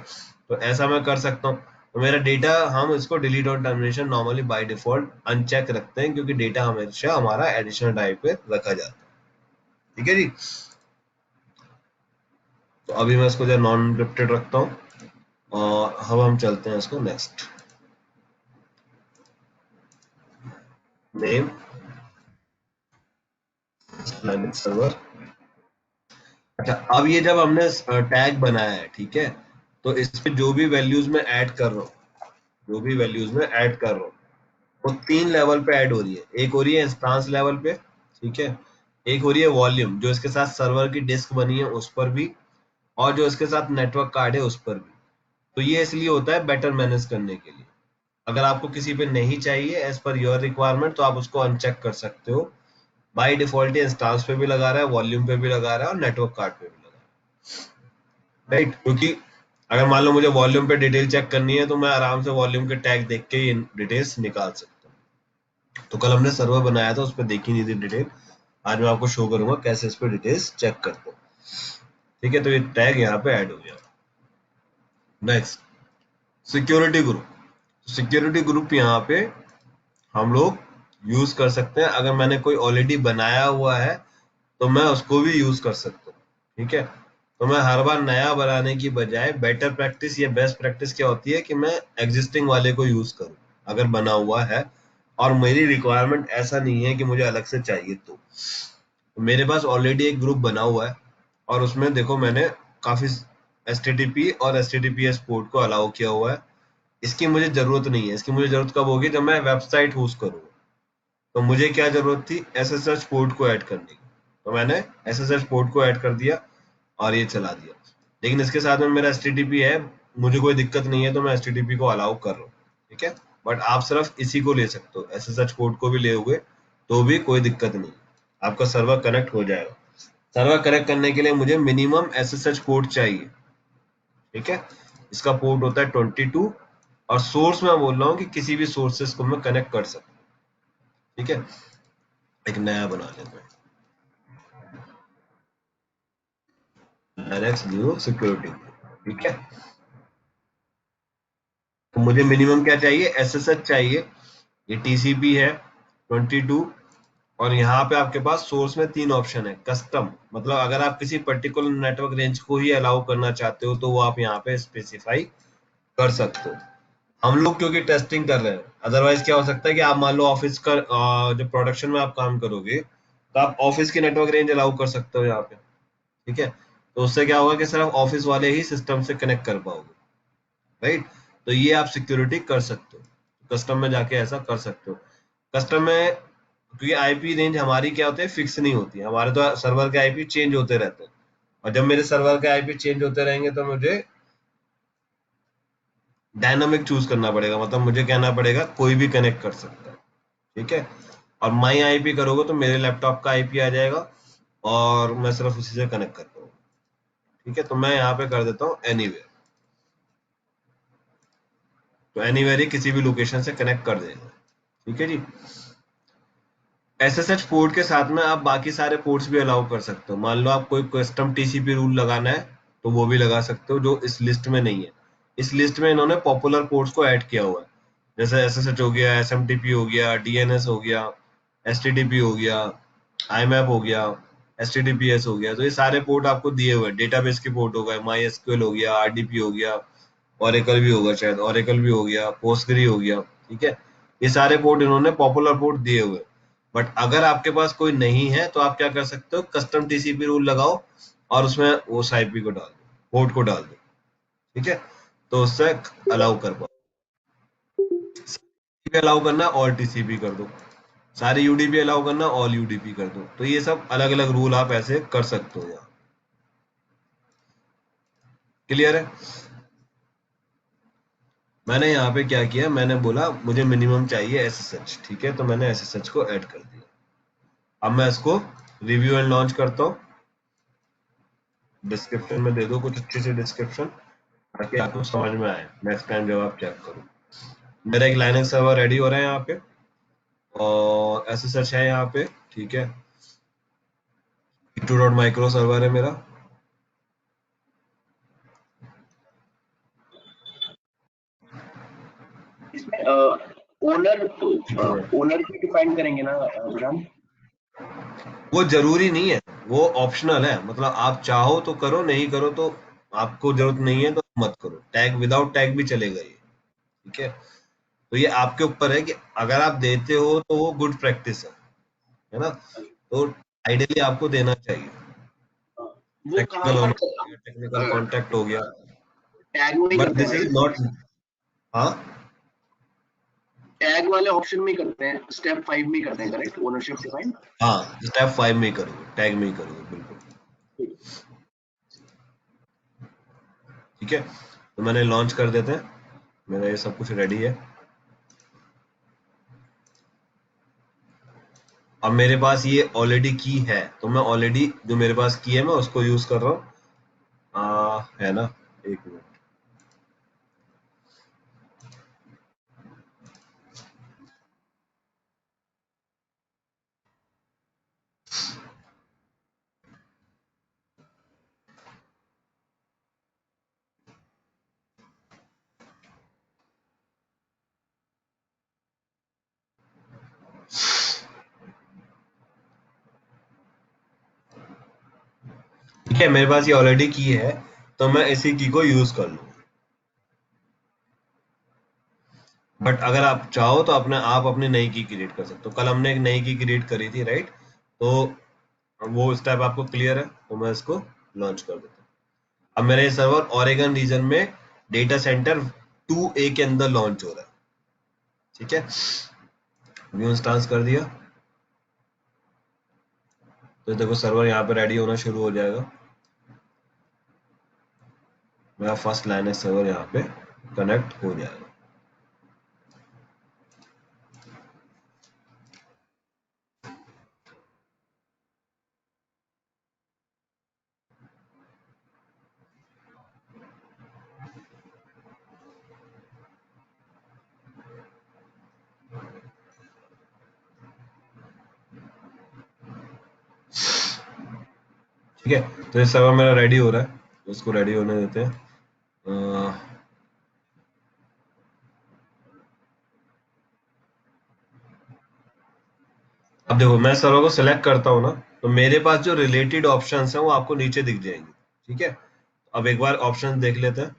तो ऐसा मैं कर सकता हूँ। तो मेरा डेटा हम इसको डिलीट और termination normally by default uncheck रखते हैं, क्योंकि डेटा हमेशा हमारा एडिशनल ड्राइव पे रखा जाता है, ठीक है जी। तो अभी मैं इसको जो नॉन एन्क्रिप्टेड रखता हूँ और अब हम चलते हैं इसको नेक्स्ट नेम लिनक्स सर्वर। अच्छा, अब ये जब हमने टैग बनाया है, ठीक है, तो इस पे जो भी वैल्यूज में ऐड कर रहा हूँ, जो भी वैल्यूज में ऐड कर रहा हूँ वो 3 लेवल पे ऐड हो रही है। एक हो रही है इंस्टांस लेवल पे, ठीक है, एक हो रही है वॉल्यूम जो इसके साथ सर्वर की डिस्क बनी है उस पर भी, और जो इसके साथ नेटवर्क कार्ड है उस पर भी। तो ये इसलिए होता है बेटर मैनेज करने के लिए। अगर आपको किसी पे नहीं चाहिए एज पर योर रिक्वायरमेंट तो आप उसको अनचेक कर सकते हो। बाय डिफॉल्ट ये इंस्टांस पे भी लगा रहा है, वॉल्यूम पे भी लगा रहा है और नेटवर्क कार्ड पे भी लगा रहा है, राइट। क्योंकि अगर मान लो मुझे वॉल्यूम पे डिटेल चेक करनी है तो मैं आराम से वॉल्यूम के टैग देख के ये डिटेल्स निकाल सकता हूँ। तो कल हमने सर्वर बनाया था उस पर देखी नहीं थी डिटेल, आज मैं आपको शो करूंगा कैसे इस पर डिटेल्स चेक करते हैं, ठीक है। तो ये टैग यहाँ पे ऐड हो गया। Next security group. Security group यहाँ पे हम लोग यूज कर सकते हैं। अगर मैंने कोई ऑलरेडी बनाया हुआ है तो मैं उसको भी यूज कर सकता हूँ, ठीक है। तो मैं हर बार नया बनाने की बजाय बेटर प्रैक्टिस या बेस्ट प्रैक्टिस क्या होती है कि मैं एग्जिस्टिंग वाले को यूज करूँ अगर बना हुआ है और मेरी रिक्वायरमेंट ऐसा नहीं है कि मुझे अलग से चाहिए। तो मेरे पास ऑलरेडी एक ग्रुप बना हुआ है और उसमें देखो मैंने काफी HTTP और HTTPS पोर्ट को अलाउ किया हुआ है। इसकी मुझे जरूरत नहीं है, इसकी मुझे जरूरत कब होगी जब मैं वेबसाइट होस्ट करूँगा। तो मुझे क्या जरूरत थी SSH पोर्ट को ऐड करने की, तो मैंने SSH पोर्ट को ऐड कर दिया और ये चला दिया। लेकिन इसके साथ में मेरा HTTP है, मुझे कोई दिक्कत नहीं है तो मैं HTTP को अलाउ कर रहा हूँ, ठीक है। बट आप सिर्फ इसी को ले सकते हो, SSH पोर्ट को भी ले हुए तो भी कोई दिक्कत नहीं, आपका सर्वर कनेक्ट हो जाएगा। सर्वर कनेक्ट करने के लिए मुझे मिनिमम SSH पोर्ट चाहिए, ठीक है। इसका पोर्ट होता है 22 और सोर्स मैं बोल रहा हूँ कि किसी भी सोर्सेस को मैं कनेक्ट कर सकता हूँ, ठीक है। एक नया बना लेते हैं, लिनक्स न्यू सिक्योरिटी, ठीक है। तो मुझे मिनिमम क्या चाहिए, SSH चाहिए, ये TCP है 22, और यहाँ पे आपके पास सोर्स में 3 ऑप्शन है। कस्टम मतलब अगर आप किसी पर्टिकुलर नेटवर्क रेंज को ही अलाउ करना चाहते हो तो वो आप यहाँ पे स्पेसिफाई कर सकते हो। हम लोग क्योंकि टेस्टिंग कर रहे हैं, अदरवाइज क्या हो सकता है कि आप मान लो ऑफिस का जो प्रोडक्शन में आप काम करोगे तो आप ऑफिस की नेटवर्क रेंज अलाउ कर सकते हो यहाँ पे, ठीक है। तो उससे क्या होगा कि सिर्फ ऑफिस वाले ही सिस्टम से कनेक्ट कर पाओगे, राइट। तो ये आप सिक्योरिटी कर सकते हो, कस्टम में जाके ऐसा कर सकते हो। कस्टम में क्योंकि आईपी रेंज हमारी क्या होती है, फिक्स नहीं होती, हमारे तो सर्वर के आईपी चेंज होते रहते हैं, और जब मेरे सर्वर के आईपी चेंज होते रहेंगे तो मुझे डायनामिक चूज करना पड़ेगा, मतलब मुझे कहना पड़ेगा कोई भी कनेक्ट कर सकता है, ठीक है। और माई आईपी करोगे तो मेरे लैपटॉप का आईपी आ जाएगा और मैं सिर्फ उसी से कनेक्ट कर पाऊंगा, ठीक है। तो मैं यहाँ पे कर देता हूँ एनीवेयर, तो एनीवेयर ही किसी भी लोकेशन से कनेक्ट कर देगा, ठीक है जी। SSH पोर्ट के साथ में आप बाकी सारे पोर्ट्स भी अलाउ कर सकते हो। मान लो आप कोई कस्टम TCP रूल लगाना है तो वो भी लगा सकते हो, जो इस लिस्ट में नहीं है। इस लिस्ट में इन्होंने पॉपुलर पोर्ट्स को ऐड किया हुआ है, जैसे SSH हो गया, SMTP हो गया, DNS हो गया, HTTP हो गया, IMAP हो गया, HTTPS हो गया। तो ये सारे पोर्ट आपको दिए हुए हैं। डेटाबेस के पोर्ट हो गए, MySQL हो गया, RDP हो गया, Oracle भी होगा शायद, Oracle भी हो गया, Postgre हो गया, ठीक है। ये सारे पोर्ट इन्होंने पॉपुलर पोर्ट दिए हुए। बट अगर आपके पास कोई नहीं है तो आप क्या कर सकते हो, कस्टम TCP रूल लगाओ और उसमें उस आईपी को डाल दो, पोर्ट को डाल दो, ठीक है। तो उससे अलाउ कर पाओ। अलाउ करना और TCP कर दो, सारे UDP अलाउ करना ऑल UDP कर दो। तो ये सब अलग अलग रूल आप ऐसे कर सकते हो। यहाँ क्लियर है। मैंने यहाँ पे क्या किया, मैंने बोला मुझे मिनिमम चाहिए SSH, ठीक है, तो मैंने SSH को ऐड कर दिया। अब मैं इसको रिव्यू एंड लॉन्च करता हूँ। डिस्क्रिप्शन में दे दो कुछ अच्छी सी डिस्क्रिप्शन ताकि आपको समझ में आए नेक्स्ट टाइम जब आप चेक करो। मेरा एक लाइनक्स सर्वर रेडी हो रहा है यहाँ पे और SSH है यहाँ पे, ठीक है। T2.micro सर्वर है मेरा। इसमें ओनर भी डिफाइन करेंगे ना विराम? वो जरूरी नहीं है, वो ऑप्शनल है, मतलब आप चाहो तो करो, नहीं करो तो आपको जरूरत नहीं है तो मत करो। टैग विदाउट टैग भी चलेगा ये, ठीक है। तो ये आपके ऊपर है कि अगर आप देते हो तो वो गुड प्रैक्टिस है ना। तो आइडियली आपको देना चाहिए। वो कहाँ टेक्निकल पर टेक्निकल कॉन्टेक्ट हो गया, टैग में ही बट करते दिस हैं, इज नॉट। हाँ, टैग वाले ऑप्शन में ही करते हैं, स्टेप 5 में ही करते हैं, करेक्ट? Ownership define. हाँ, स्टेप 5 में ही करोगे, टैग में ही करोगे, बिल्कुल ठीक है। तो मैंने लॉन्च कर देते हैं, मेरा ये सब कुछ रेडी है। अब मेरे पास ये ऑलरेडी की है, तो मैं ऑलरेडी जो मेरे पास की है मैं उसको यूज कर रहा हूँ, है ना। एक मिनट, ठीक है। मेरे पास ये ऑलरेडी की है तो मैं इसी की को यूज कर लूँ। बट अगर आप चाहो तो आप अपनी नई की क्रिएट कर सकते हो। कल हमने एक नई की क्रिएट करी थी, राइट। तो वो स्टेप आपको क्लियर है, तो मैं इसको लॉन्च कर देता हूँ। अब मेरा ये सर्वर ओरेगन रीजन में डेटा सेंटर 2A के अंदर लॉन्च हो रहा है, ठीक है। व्यू इंस्टांस कर दिया तो देखो सर्वर यहाँ पे रेडी होना शुरू हो जाएगा। मेरा फर्स्ट लाइनक्स सर्वर यहाँ पे कनेक्ट हो जाएगा। ठीक है, तो ये सर्वर मेरा रेडी हो रहा है, तो इसको रेडी होने देते हैं। अब देखो मैं सर्वर को सिलेक्ट करता हूँ ना, तो मेरे पास जो रिलेटेड ऑप्शंस हैं वो आपको नीचे दिख जाएंगे, ठीक है। अब एक बार ऑप्शन देख लेते हैं।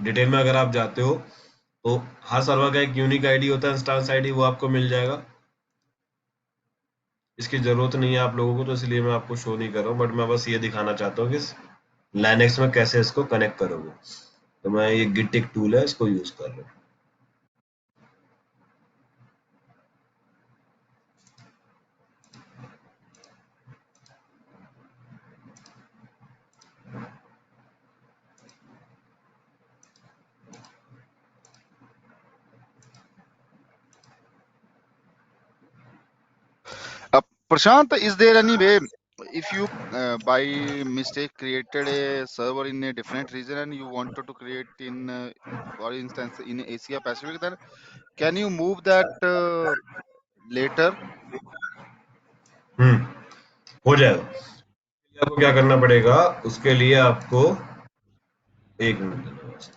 डिटेल में अगर आप जाते हो तो हर सर्वर का एक यूनिक आईडी होता है, इंस्टांस आईडी, वो आपको मिल जाएगा। इसकी जरूरत नहीं है आप लोगों को, तो इसलिए मैं आपको शो नहीं कर रहा हूँ, बट मैं बस ये दिखाना चाहता हूँ कि लाइनक्स में कैसे इसको कनेक्ट करोगे। तो मैं ये गिट एक टूल है, इसको यूज कर रहा हूँ। Prashant, is there any way if you by mistake created a server in a different region and you wanted to create in, for instance, in Asia Pacific, then can you move that later? हो जाएगा। आपको क्या करना पड़ेगा, उसके लिए आपको एक मिनट देना बस,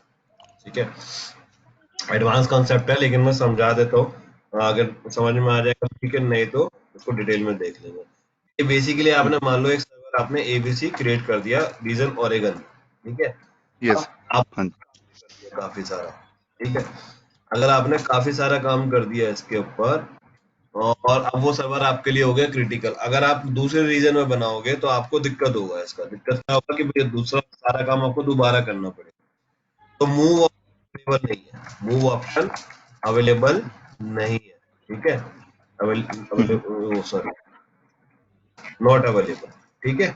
ठीक है। एडवांस कॉन्सेप्ट है लेकिन मैं समझा देता हूँ, अगर समझ में आ जाएगा ठीक है, नहीं तो उसको डिटेल में देख लेंगे। ये बेसिकली आपने मान लो एक सर्वर आपने ABC क्रिएट कर दिया रीजन ओरेगन, ठीक है। Yes. आप काफी सारा, ठीक है। अगर आपने काफी सारा काम कर दिया इसके ऊपर और अब वो सर्वर आपके लिए हो गया क्रिटिकल, अगर आप दूसरे रीजन में बनाओगे तो आपको दिक्कत होगा। इसका दिक्कत क्या होगा कि भैया दूसरा सारा काम आपको दोबारा करना पड़ेगा। तो मूव अवेलेबल नहीं है, मूव ऑप्शन अवेलेबल नहीं है, ठीक है। अवेलेबल, सॉरी, नॉट अवेलेबल, ठीक है।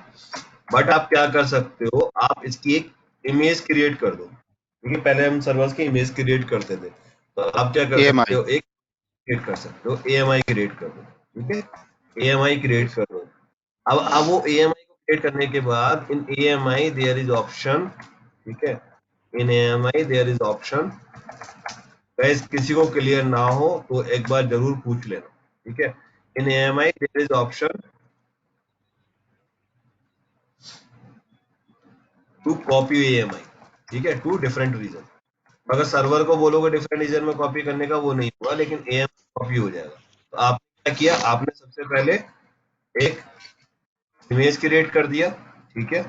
बट आप क्या कर सकते हो, आप इसकी एक इमेज क्रिएट कर दो, क्योंकि पहले हम सर्वर्स की इमेज क्रिएट करते थे, तो आप क्या कर सकते AMI हो, एक क्रिएट कर सकते हो, AMI क्रिएट कर दो, ठीक है, AMI क्रिएट कर दो। अब वो AMI को क्रिएट करने के बाद in AMI there is option, ठीक है, in AMI there is option, guys किसी को क्लियर ना हो तो एक बार जरूर पूछ लेना, ठीक है, in AMI there is option to copy AMI, ठीक है, टू डिफरेंट रीजन। अगर सर्वर को बोलोगे डिफरेंट रीजन में कॉपी करने का, वो नहीं होगा, लेकिन AMI कॉपी हो जाएगा। तो आपने क्या किया, आपने सबसे पहले एक इमेज क्रिएट कर दिया, ठीक है,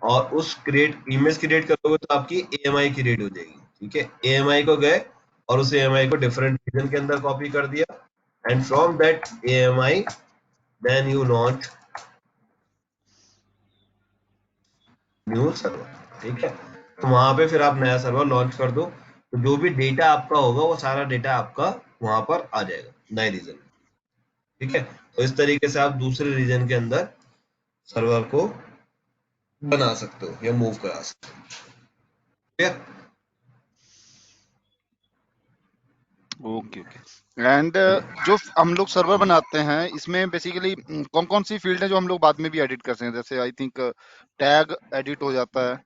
और उस क्रिएट इमेज क्रिएट करोगे तो आपकी AMI क्रिएट हो जाएगी, ठीक है, AMI को गए और उस AMI को डिफरेंट रीजन के अंदर कॉपी कर दिया, and from that AMI then you launch new server, ठीक है, तो वहां पे फिर आप नया सर्वर लॉन्च कर दो, तो जो भी डेटा आपका होगा वो सारा डेटा आपका वहां पर आ जाएगा नए रीजन में, ठीक है। तो इस तरीके से आप दूसरे रीजन के अंदर सर्वर को बना सकते हो या मूव करा सकते हो, ठीक है। Okay okay. एंड जो हम लोग सर्वर बनाते हैं इसमें बेसिकली कौन कौन सी फील्ड है जो हम लोग बाद में भी एडिट कर सकते हैं? जैसे आई थिंक टैग एडिट हो जाता है।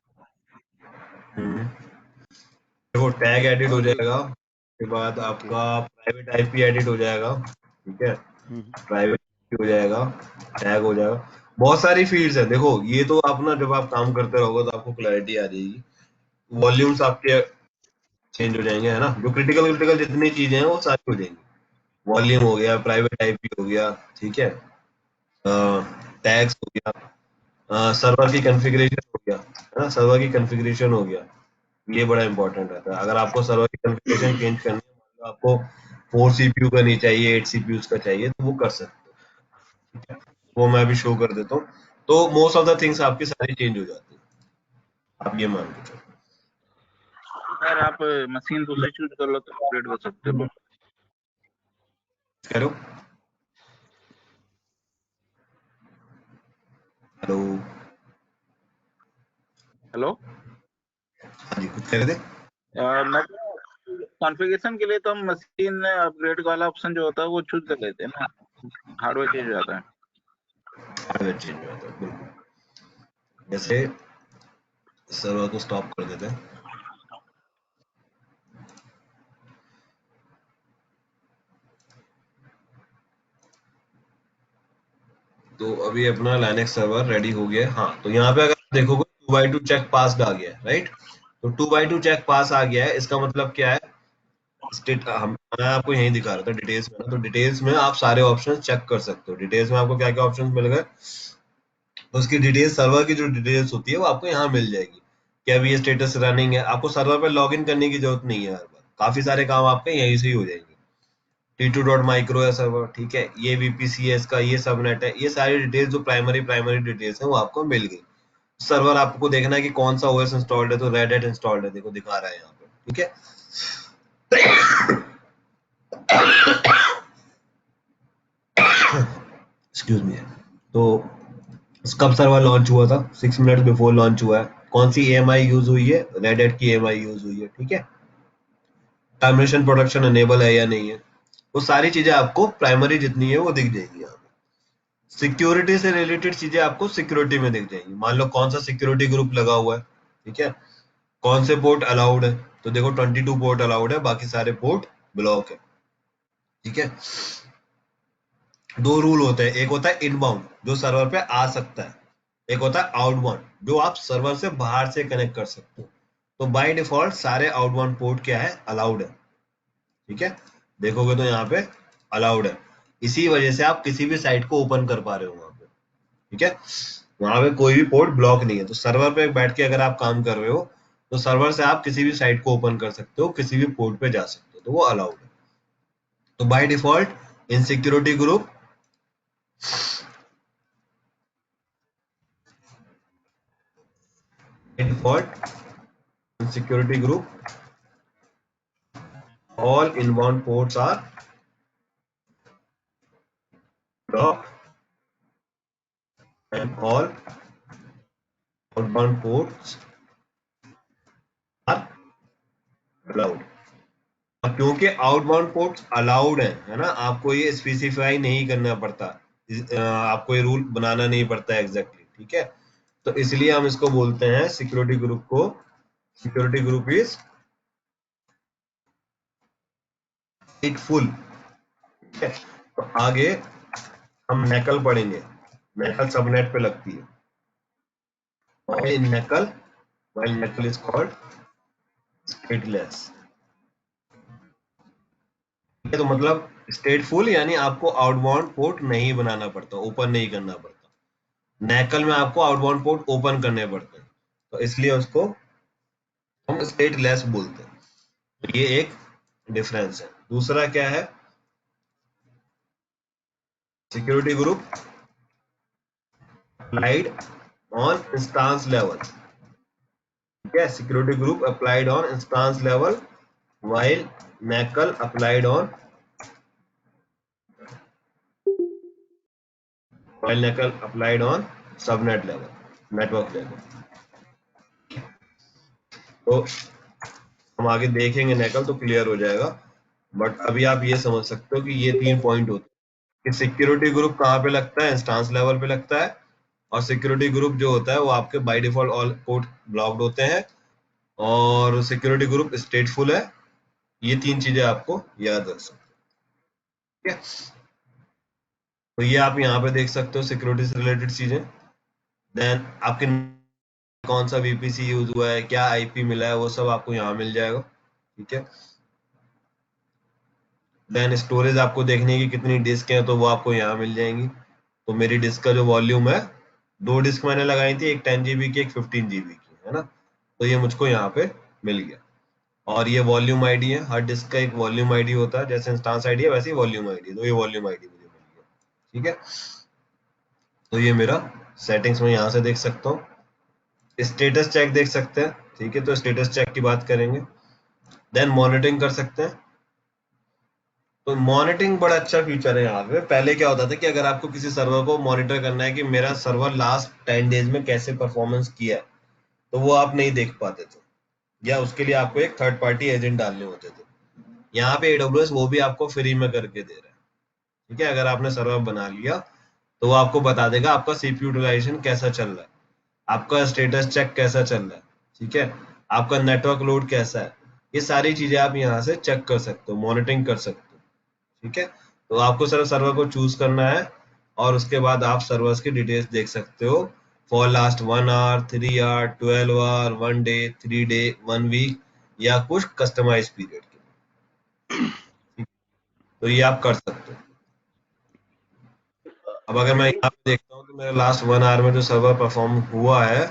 देखो टैग एडिट हो और जाएगा, उसके बाद ओके। आपका प्राइवेट आईपी एडिट हो जाएगा, ठीक है, हम्म प्राइवेट हो जाएगा, टैग हो जाएगा, बहुत सारी फील्ड्स है। देखो ये तो आप ना जब आप काम करते रहोगे तो आपको क्लैरिटी आ जाएगी, वॉल्यूम्स आपके चेंज हो जाएंगे, है ना, जो क्रिटिकल क्रिटिकल जितनी चीजें हैं वो सारी हो जाएंगी, वॉल्यूम हो गया, प्राइवेट आईपी हो गया, ठीक है, टैग्स हो गया, सर्वर की कॉन्फ़िगरेशन हो गया, है ना, सर्वर की कॉन्फ़िगरेशन हो गया, ये बड़ा इंपॉर्टेंट रहता है। अगर आपको सर्वर की कॉन्फ़िगरेशन चेंज करनी है, मान लो आपको 4 सीपीयू का नहीं चाहिए, 8 सीपीयूज का चाहिए, तो वो कर सकते हो, ठीक है, वो मैं भी शो कर देता हूँ। तो मोस्ट ऑफ द थिंग्स आपकी सारी चेंज हो जाती है, आप ये मान के चलो। सर आप मशीन दूसरी चूज कर लो तो अपग्रेड कर सकते हो। करो, हेलो, हेलो, हाँ जी, कुछ कह रहे थे? मैं कॉन्फ़िगरेशन के लिए तो हम मशीन अपग्रेड वाला ऑप्शन जो होता है वो चूज कर लेते हैं ना, हार्डवेयर चेंज हो जाता है। हार्डवेयर चेंज हो जाता है, बिल्कुल। जैसे सर्वर को स्टॉप कर देते हैं, तो अभी अपना लाइनेक्स सर्वर रेडी हो गया है। हाँ, तो यहाँ पे अगर आप देखोगे 2x2 चेक पास आ गया है, राइट, तो 2x2 चेक पास आ गया है, इसका मतलब क्या है, स्टेट मैं आपको यही दिखा रहा था डिटेल्स में ना, तो डिटेल्स में आप सारे ऑप्शंस चेक कर सकते हो, डिटेल्स में आपको क्या क्या ऑप्शंस मिल गए, तो उसकी डिटेल्स, सर्वर की जो डिटेल्स होती है वो आपको यहाँ मिल जाएगी कि अभी ये स्टेटस रनिंग है, आपको सर्वर पे लॉगिन करने की जरूरत नहीं है हर बार, काफी सारे काम आपके यहीं से ही हो जाएंगे। T2.micro है सर्वर, ठीक है, ये VPCS का ये सबनेट है, ये सारी डिटेल्स जो प्राइमरी डिटेल्स है वो आपको मिल गई। सर्वर आपको देखना है कि कौन सा OS इंस्टॉल्ड है, तो रेड हैट इंस्टॉल्ड है, देखो दिखा रहा है यहाँ पे, ठीक है। Excuse me. तो कब सर्वर लॉन्च हुआ था, 6 मिनट बिफोर लॉन्च हुआ है, कौन सी AMI यूज हुई है, रेड हैट की AMI यूज हुई है, ठीक है, टर्मिनेशन प्रोटेक्शन एनेबल है या नहीं है, वो सारी चीजें आपको प्राइमरी जितनी है वो दिख जाएगी यहाँ पे। सिक्योरिटी से रिलेटेड चीजें आपको सिक्योरिटी में दिख जाएंगी, मान लो कौन सा सिक्योरिटी ग्रुप लगा हुआ है, ठीक है, कौन से पोर्ट अलाउड है, तो देखो 22 पोर्ट अलाउड है, बाकी सारे पोर्ट ब्लॉक है, ठीक है। दो रूल होते हैं, एक होता है इनबाउंड जो सर्वर पे आ सकता है, एक होता है आउटबाउंड जो आप सर्वर से बाहर से कनेक्ट कर सकते हो। तो बाय डिफॉल्ट सारे आउटबाउंड पोर्ट क्या है, अलाउड है, ठीक है, देखोगे तो यहाँ पे अलाउड है, इसी वजह से आप किसी भी साइट को ओपन कर पा रहे हो वहां पे, ठीक है, वहां पे कोई भी पोर्ट ब्लॉक नहीं है, तो सर्वर पे बैठ के अगर आप काम कर रहे हो तो सर्वर से आप किसी भी साइट को ओपन कर सकते हो, किसी भी पोर्ट पे जा सकते हो, तो वो अलाउड है। तो by default in security group default in security group all inbound ports are blocked and all outbound ports are allowed. क्योंकि आउटबाउंड पोर्ट्स अलाउड है ना, आपको ये स्पेसिफाई नहीं करना पड़ता, आपको ये रूल बनाना नहीं पड़ता एग्जैक्टली, ठीक है। तो इसलिए हम इसको बोलते हैं सिक्योरिटी ग्रुप को, सिक्योरिटी ग्रुप इज स्टेटफुल, ठीक है। तो आगे हम नकल पढ़ेंगे, नकल सबनेट पे लगती है, नकल, while नकल इज कॉल्ड स्टेटलेस। तो मतलब स्टेटफुल यानी आपको आउटबाउंड पोर्ट नहीं बनाना पड़ता, ओपन नहीं करना पड़ता। नैकल में आपको आउटबाउंड पोर्ट ओपन करने पड़ते हैं, तो इसलिए उसको हम स्टेटलेस बोलते हैं। तो ये एक डिफरेंस है। दूसरा क्या है, security group applied on instance level, ठीक है। Security group applied on instance level while NACL applied on while NACL applied on subnet level, network level. तो हम आगे देखेंगे नैकल तो क्लियर हो जाएगा, बट अभी आप ये समझ सकते हो कि ये 3 पॉइंट होते हैं कि सिक्योरिटी ग्रुप कहाँ पे लगता है, इंस्टांस लेवल पे लगता है, और सिक्योरिटी ग्रुप जो होता है वो आपके by default all port blocked होते हैं, और सिक्योरिटी ग्रुप स्टेटफुल है। ये 3 चीजें आपको याद रख सकते हो, ठीक है। तो ये आप यहाँ पे देख सकते हो सिक्योरिटी से रिलेटेड चीजें। देन आपके कौन सा वीपीसी यूज हुआ है, क्या आईपी मिला है, वो सब आपको यहाँ मिल जाएगा, ठीक है। देन स्टोरेज आपको देखनी है कि कितनी डिस्क है, तो वो आपको यहाँ मिल जाएंगी। तो मेरी डिस्क का जो वॉल्यूम है, 2 डिस्क मैंने लगाई थी, एक 10 जीबी की, एक 15 जीबी की, है ना। तो ये मुझको यहाँ पे मिल गया। और ये वॉल्यूम आईडी है, हर डिस्क का एक वॉल्यूम आईडी होता है, जैसे इंस्टांस आईडी है वैसे ही वॉल्यूम आईडी, तो ये वॉल्यूम आईडी मुझे मिल गया, ठीक है। तो ये मेरा सेटिंग्स में यहाँ से देख सकता हूँ। स्टेटस चेक देख सकते हैं, ठीक है। तो स्टेटस चेक की बात करेंगे। देन मॉनिटरिंग कर सकते हैं। तो मॉनिटरिंग बड़ा अच्छा फीचर है यहाँ पे। पहले क्या होता था कि अगर आपको किसी सर्वर को मॉनिटर करना है कि मेरा सर्वर लास्ट 10 डेज में कैसे परफॉर्मेंस किया है, तो वो आप नहीं देख पाते थे, या उसके लिए आपको एक थर्ड पार्टी एजेंट डालने होते थे। यहाँ पे AWS वो भी आपको फ्री में करके दे रहा है, ठीक है। अगर आपने सर्वर बना लिया तो वो आपको बता देगा आपका CPU यूटिलाइजेशन कैसा चल रहा है, आपका स्टेटस चेक कैसा चल रहा है, ठीक है, आपका नेटवर्क लोड कैसा है। ये सारी चीजें आप यहाँ से चेक कर सकते हो, मॉनिटरिंग कर सकते हो, ठीक है। तो आपको सिर्फ सर्वर को चूज करना है, और उसके बाद आप सर्वर्स की डिटेल्स देख सकते हो for last 1 hour, 3 hour, 12 hour, 1 day, 3 day, 1 week, या कुछ कस्टमाइज पीरियड के। तो ये आप कर सकते हो। अब अगर मैं यहाँ पे देखता हूँ तो मेरा लास्ट 1 आवर में जो सर्वर परफॉर्म हुआ है,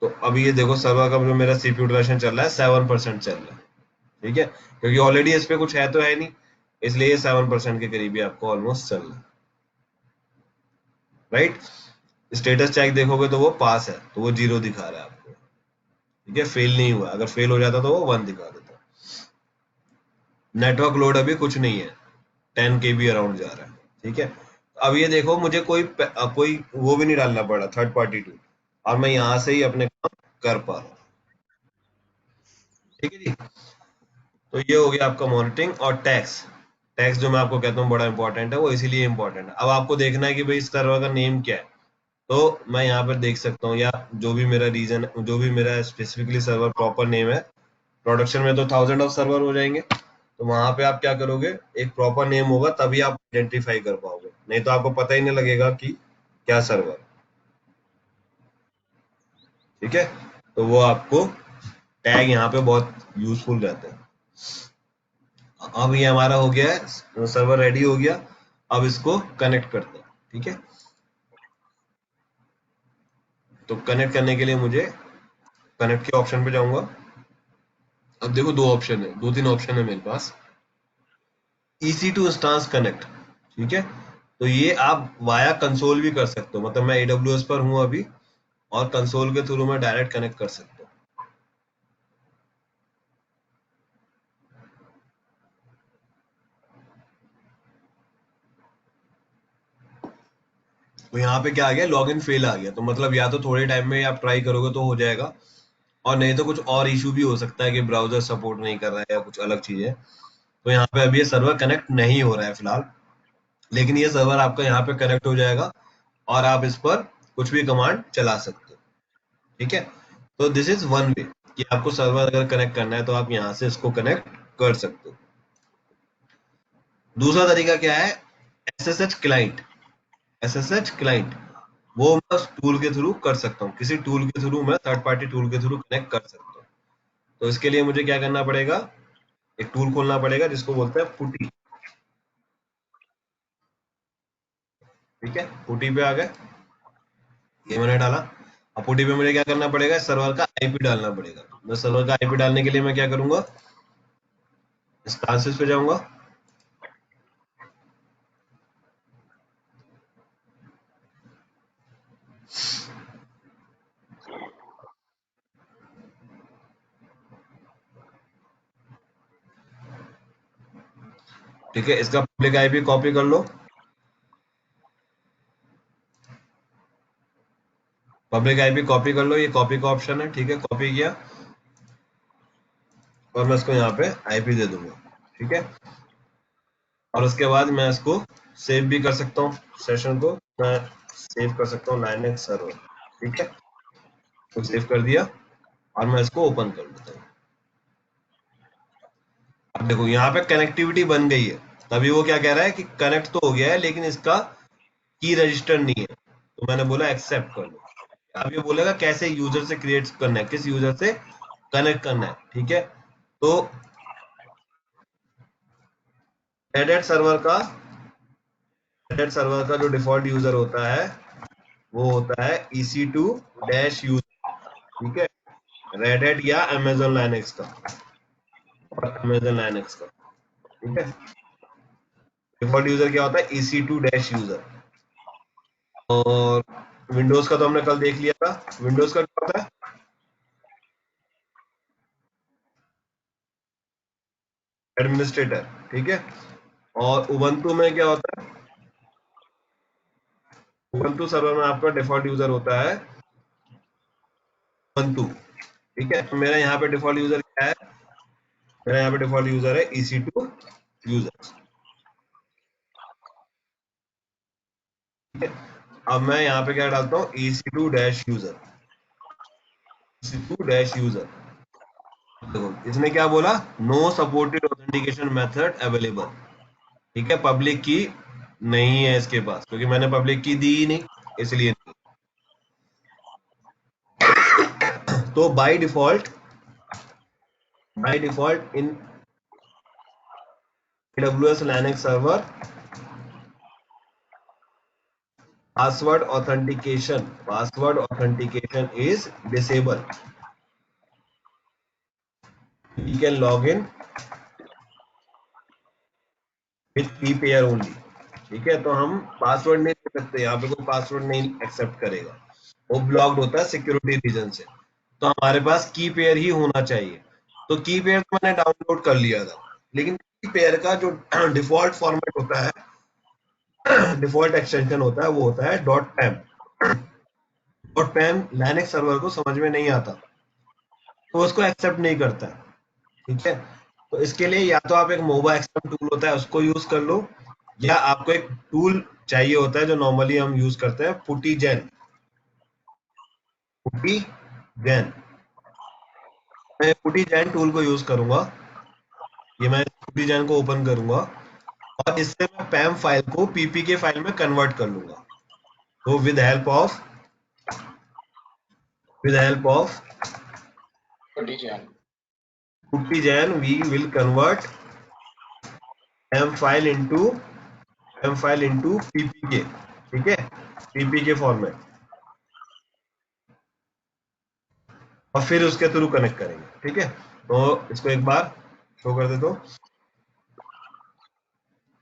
तो अभी ये देखो सर्वर का जो मेरा CPU यूटिलाइजेशन चल रहा है 7% चल रहा है, ठीक है। क्योंकि ऑलरेडी इस पे कुछ है तो है नहीं, इसलिए ये 7% के करीब ही आपको ऑलमोस्ट चल रहा है, राइट। स्टेटस चेक देखोगे तो वो पास है, तो वो 0 दिखा रहा है आपको, ठीक है। फेल नहीं हुआ, अगर फेल हो जाता तो वो 1 दिखा देता। नेटवर्क लोड अभी कुछ नहीं है, 10 KB अराउंड जा रहा है, ठीक है। अब ये देखो मुझे कोई वो भी नहीं डालना पड़ा, थर्ड पार्टी टूल, और मैं यहाँ से ही अपने काम कर पा रहा हूँ, ठीक है जी। तो ये हो गया आपका मॉनिटरिंग। और टैक्स, टैक्स जो मैं आपको कहता हूँ बड़ा इंपॉर्टेंट है, वो इसीलिए इंपॉर्टेंट है। अब आपको देखना है कि भाई इस सर्वर का नेम क्या है, तो मैं यहाँ पर देख सकता हूँ, या जो भी मेरा रीजन, जो भी मेरा स्पेसिफिकली सर्वर प्रॉपर नेम है। प्रोडक्शन में तो 1000 ऑफ सर्वर हो जाएंगे, तो वहां पे आप क्या करोगे, एक प्रॉपर नेम होगा तभी आप आइडेंटिफाई कर पाओगे, नहीं तो आपको पता ही नहीं लगेगा कि क्या सर्वर, ठीक है। तो वो आपको टैग यहाँ पे बहुत यूजफुल रहते हैं। अब ये हमारा हो गया है, सर्वर रेडी हो गया। अब इसको कनेक्ट करते हैं, ठीक है। तो कनेक्ट करने के लिए मुझे कनेक्ट के ऑप्शन पे जाऊंगा। अब देखो दो ऑप्शन है, 2-3 ऑप्शन है मेरे पास। EC2 इंस्टांस कनेक्ट, ठीक है। तो ये आप वाया कंसोल भी कर सकते हो, मतलब मैं AWS पर हूँ अभी, और कंसोल के थ्रू मैं डायरेक्ट कनेक्ट कर सकता हूँ। तो यहाँ पे क्या आ गया, लॉगिन फेल आ गया। तो मतलब या तो थोड़े टाइम में आप ट्राई करोगे तो हो जाएगा, और नहीं तो कुछ और इशू भी हो सकता है कि ब्राउजर सपोर्ट नहीं कर रहा है या कुछ अलग चीज है। तो यहाँ पे अभी ये सर्वर कनेक्ट नहीं हो रहा है फिलहाल, लेकिन ये सर्वर आपका यहाँ पे कनेक्ट हो जाएगा और आप इस पर कुछ भी कमांड चला सकते हो। ठीक है, तो दिस इज वन वे कि आपको सर्वर अगर कनेक्ट करना है तो आप यहाँ से इसको कनेक्ट कर सकते हो। दूसरा तरीका क्या है, SSH क्लाइंट। SSH क्लाइंट वो मैं उस टूल के थ्रू कर सकता हूँ, किसी टूल के थ्रू, मैं थर्ड पार्टी टूल के थ्रू कनेक्ट कर सकता हूँ। तो इसके लिए मुझे क्या करना पड़ेगा, एक टूल खोलना पड़ेगा जिसको बोलते हैं पुटी। ठीक है, पुटी पे आ गए, ये मैंने डाला। अब पुटी पे मुझे क्या करना पड़ेगा, सर्वर का आईपी डालना पड़ेगा। मैं सर्वर का आईपी डालने के लिए मैं क्या करूंगा, इंस्टांसेस पे जाऊंगा, ठीक है, इसका पब्लिक आईपी कॉपी कर लो, पब्लिक आईपी कॉपी कर लो, ये कॉपी का ऑप्शन है। ठीक है, कॉपी किया और मैं इसको यहाँ पे आईपी दे दूंगा। ठीक है, और उसके बाद मैं इसको सेव भी कर सकता हूँ, सेशन को मैं सेव कर सकता हूँ लाइनक्स सर्वर। ठीक है, तो सेव कर दिया और मैं इसको ओपन कर देता हूँ। अब देखो यहाँ पे कनेक्टिविटी बन गई है। तभी वो क्या कह रहा है कि कनेक्ट तो हो गया है लेकिन इसका की रजिस्टर नहीं है, तो मैंने बोला एक्सेप्ट कर लो। अब ये बोलेगा कैसे यूजर से क्रिएट करना है, किस यूजर से कनेक्ट करना है। ठीक है, तो रेड सर्वर का जो डिफॉल्ट यूजर होता है वो होता है EC2 डैश यूजर। ठीक है, रेड हैट या अमेजोन लाइनक्स का, और अमेजोन लाइनक्स का। ठीक है, डिफॉल्ट यूजर क्या होता है, EC2 डैश यूजर। और विंडोज का तो हमने कल देख लिया था, विंडोज का क्या होता है, एडमिनिस्ट्रेटर। ठीक है, और उबंटू में क्या होता है, उबंटू सर्वर में आपका डिफॉल्ट यूजर होता है उबंटू। ठीक है, तो मेरा यहाँ पे डिफॉल्ट यूजर क्या है, मेरा यहाँ पे डिफॉल्ट यूजर है EC2 यूजर। ठीक है, अब मैं यहाँ पे क्या डालता हूँ, EC2 dash user, EC2 dash user. देखो इसने क्या बोला, no supported authentication method available. ठीक है, पब्लिक की नहीं है इसके पास, क्योंकि मैंने पब्लिक की दी ही नहीं, इसलिए नहीं। तो by default in AWS Linux server password authentication is disable. You can log in with की पेयर ओनली। ठीक है, तो हम पासवर्ड नहीं दे सकते, यहाँ पे कोई पासवर्ड नहीं एक्सेप्ट करेगा, वो ब्लॉक्ड होता है सिक्योरिटी रीजन से। तो हमारे पास की पेयर ही होना चाहिए। तो की पेयर तो मैंने डाउनलोड कर लिया था, लेकिन की पेयर का जो डिफॉल्ट फॉर्मेट होता है, डिफॉल्ट एक्सटेंशन होता है, वो होता है .pem। .pem लाइनक्स सर्वर को समझ में नहीं आता, तो उसको एक्सेप्ट नहीं करता है। ठीक है, तो इसके लिए या तो आप एक मोबा एक्सएम टूल होता है उसको यूज कर लो, या आपको एक टूल चाहिए होता है जो नॉर्मली हम यूज करते हैं, पुटीजेन। मैं पुटीजेन टूल को यूज करूंगा। ये मैं पुटीजेन को ओपन करूंगा और इससे मैं पैम फाइल को पीपीके फाइल में कन्वर्ट कर लूंगा। तो with help of PuTTYgen we will convert PEM file into PPK. ठीक है, पीपीके फॉर्मेट, और फिर उसके थ्रू कनेक्ट करेंगे। ठीक है, तो इसको एक बार शो कर देता हूँ।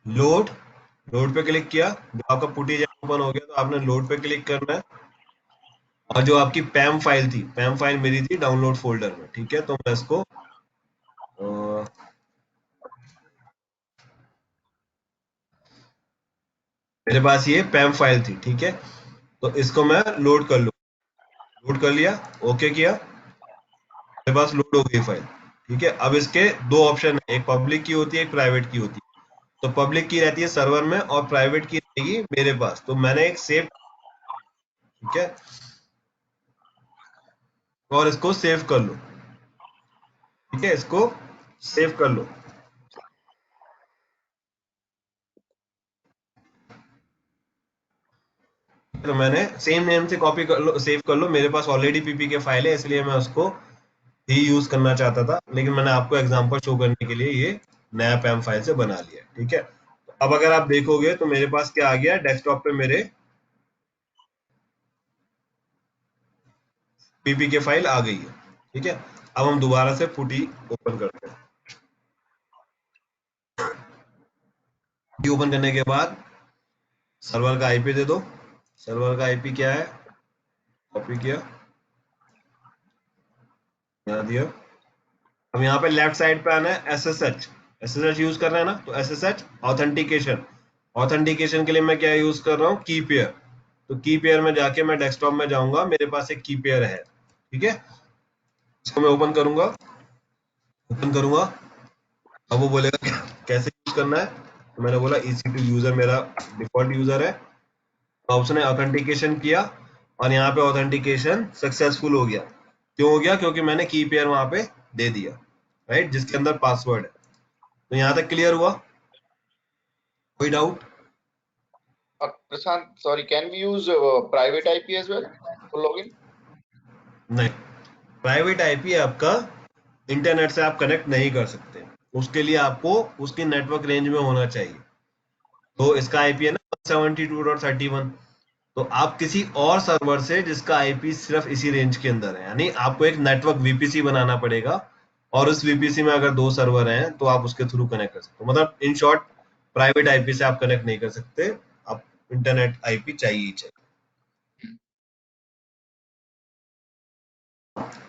लोड पे क्लिक किया, जो आपका पुटी जब ओपन हो गया तो आपने लोड पे क्लिक करना है, और जो आपकी पैम फाइल मेरी थी डाउनलोड फोल्डर में। ठीक है, तो मैं इसको मेरे पास ये पैम फाइल थी। ठीक है, तो इसको मैं लोड कर लूँ, लोड कर लिया, ओके किया, मेरे पास लोड हो गई फाइल। ठीक है, अब इसके दो ऑप्शन है, एक पब्लिक की होती है, एक प्राइवेट की होती है। तो पब्लिक की रहती है सर्वर में और प्राइवेट की रहेगी मेरे पास। तो मैंने एक सेव, ठीक है, और इसको सेव कर लो। ठीक है, इसको सेव कर लो। तो मैंने सेम नेम से कॉपी कर लो, सेव कर लो। मेरे पास ऑलरेडी पीपी के फाइल है, इसलिए मैं उसको ही यूज करना चाहता था, लेकिन मैंने आपको एग्जांपल शो करने के लिए ये नया पैम फाइल से बना लिया। ठीक है, अब अगर आप देखोगे तो मेरे पास क्या आ गया, डेस्कटॉप पे मेरे पीपी के फाइल आ गई है। ठीक है, अब हम दोबारा से फुटी ओपन करते हैं। फुटी ओपन करने के बाद सर्वर का आईपी दे दो। सर्वर का आईपी क्या है, कॉपी किया, यहाँ दिया। अब यहाँ पे लेफ्ट साइड पे आना है एसएसएच। एसएसएच यूज कर रहे हैं ना, तो एसएसएच ऑथेंटिकेशन। ऑथेंटिकेशन के लिए मैं क्या यूज कर रहा हूँ, की पेयर। तो की पेयर में जाके मैं डेस्कटॉप में जाऊंगा, मेरे पास एक की पेयर है। ठीक है, इसको मैं ओपन करूंगा, ओपन करूंगा। अब वो बोलेगा कैसे यूज करना है, तो मैंने बोला EC2 यूजर मेरा डिफॉल्ट यूजर है। तो उसने ऑथेंटिकेशन किया और यहाँ पे ऑथेंटिकेशन सक्सेसफुल हो गया। क्यों हो गया, क्योंकि मैंने की पेयर वहां पे दे दिया, राइट, जिसके अंदर पासवर्ड है। तो यहाँ तक क्लियर हुआ, कोई doubt? Prashant, sorry, can we use private IP as well for login? नहीं, प्राइवेट आईपी आपका इंटरनेट से आप कनेक्ट नहीं कर सकते, उसके लिए आपको उसकी नेटवर्क रेंज में होना चाहिए। तो इसका आईपी है ना 172.31। तो आप किसी और सर्वर से जिसका आईपी सिर्फ इसी रेंज के अंदर है, यानी आपको एक नेटवर्क वीपीसी बनाना पड़ेगा, और उस वीपीसी में अगर 2 सर्वर हैं तो आप उसके थ्रू कनेक्ट कर सकते हो। मतलब इन शॉर्ट, प्राइवेट आईपी से आप कनेक्ट नहीं कर सकते, आप इंटरनेट आईपी चाहिए ही चाहिए।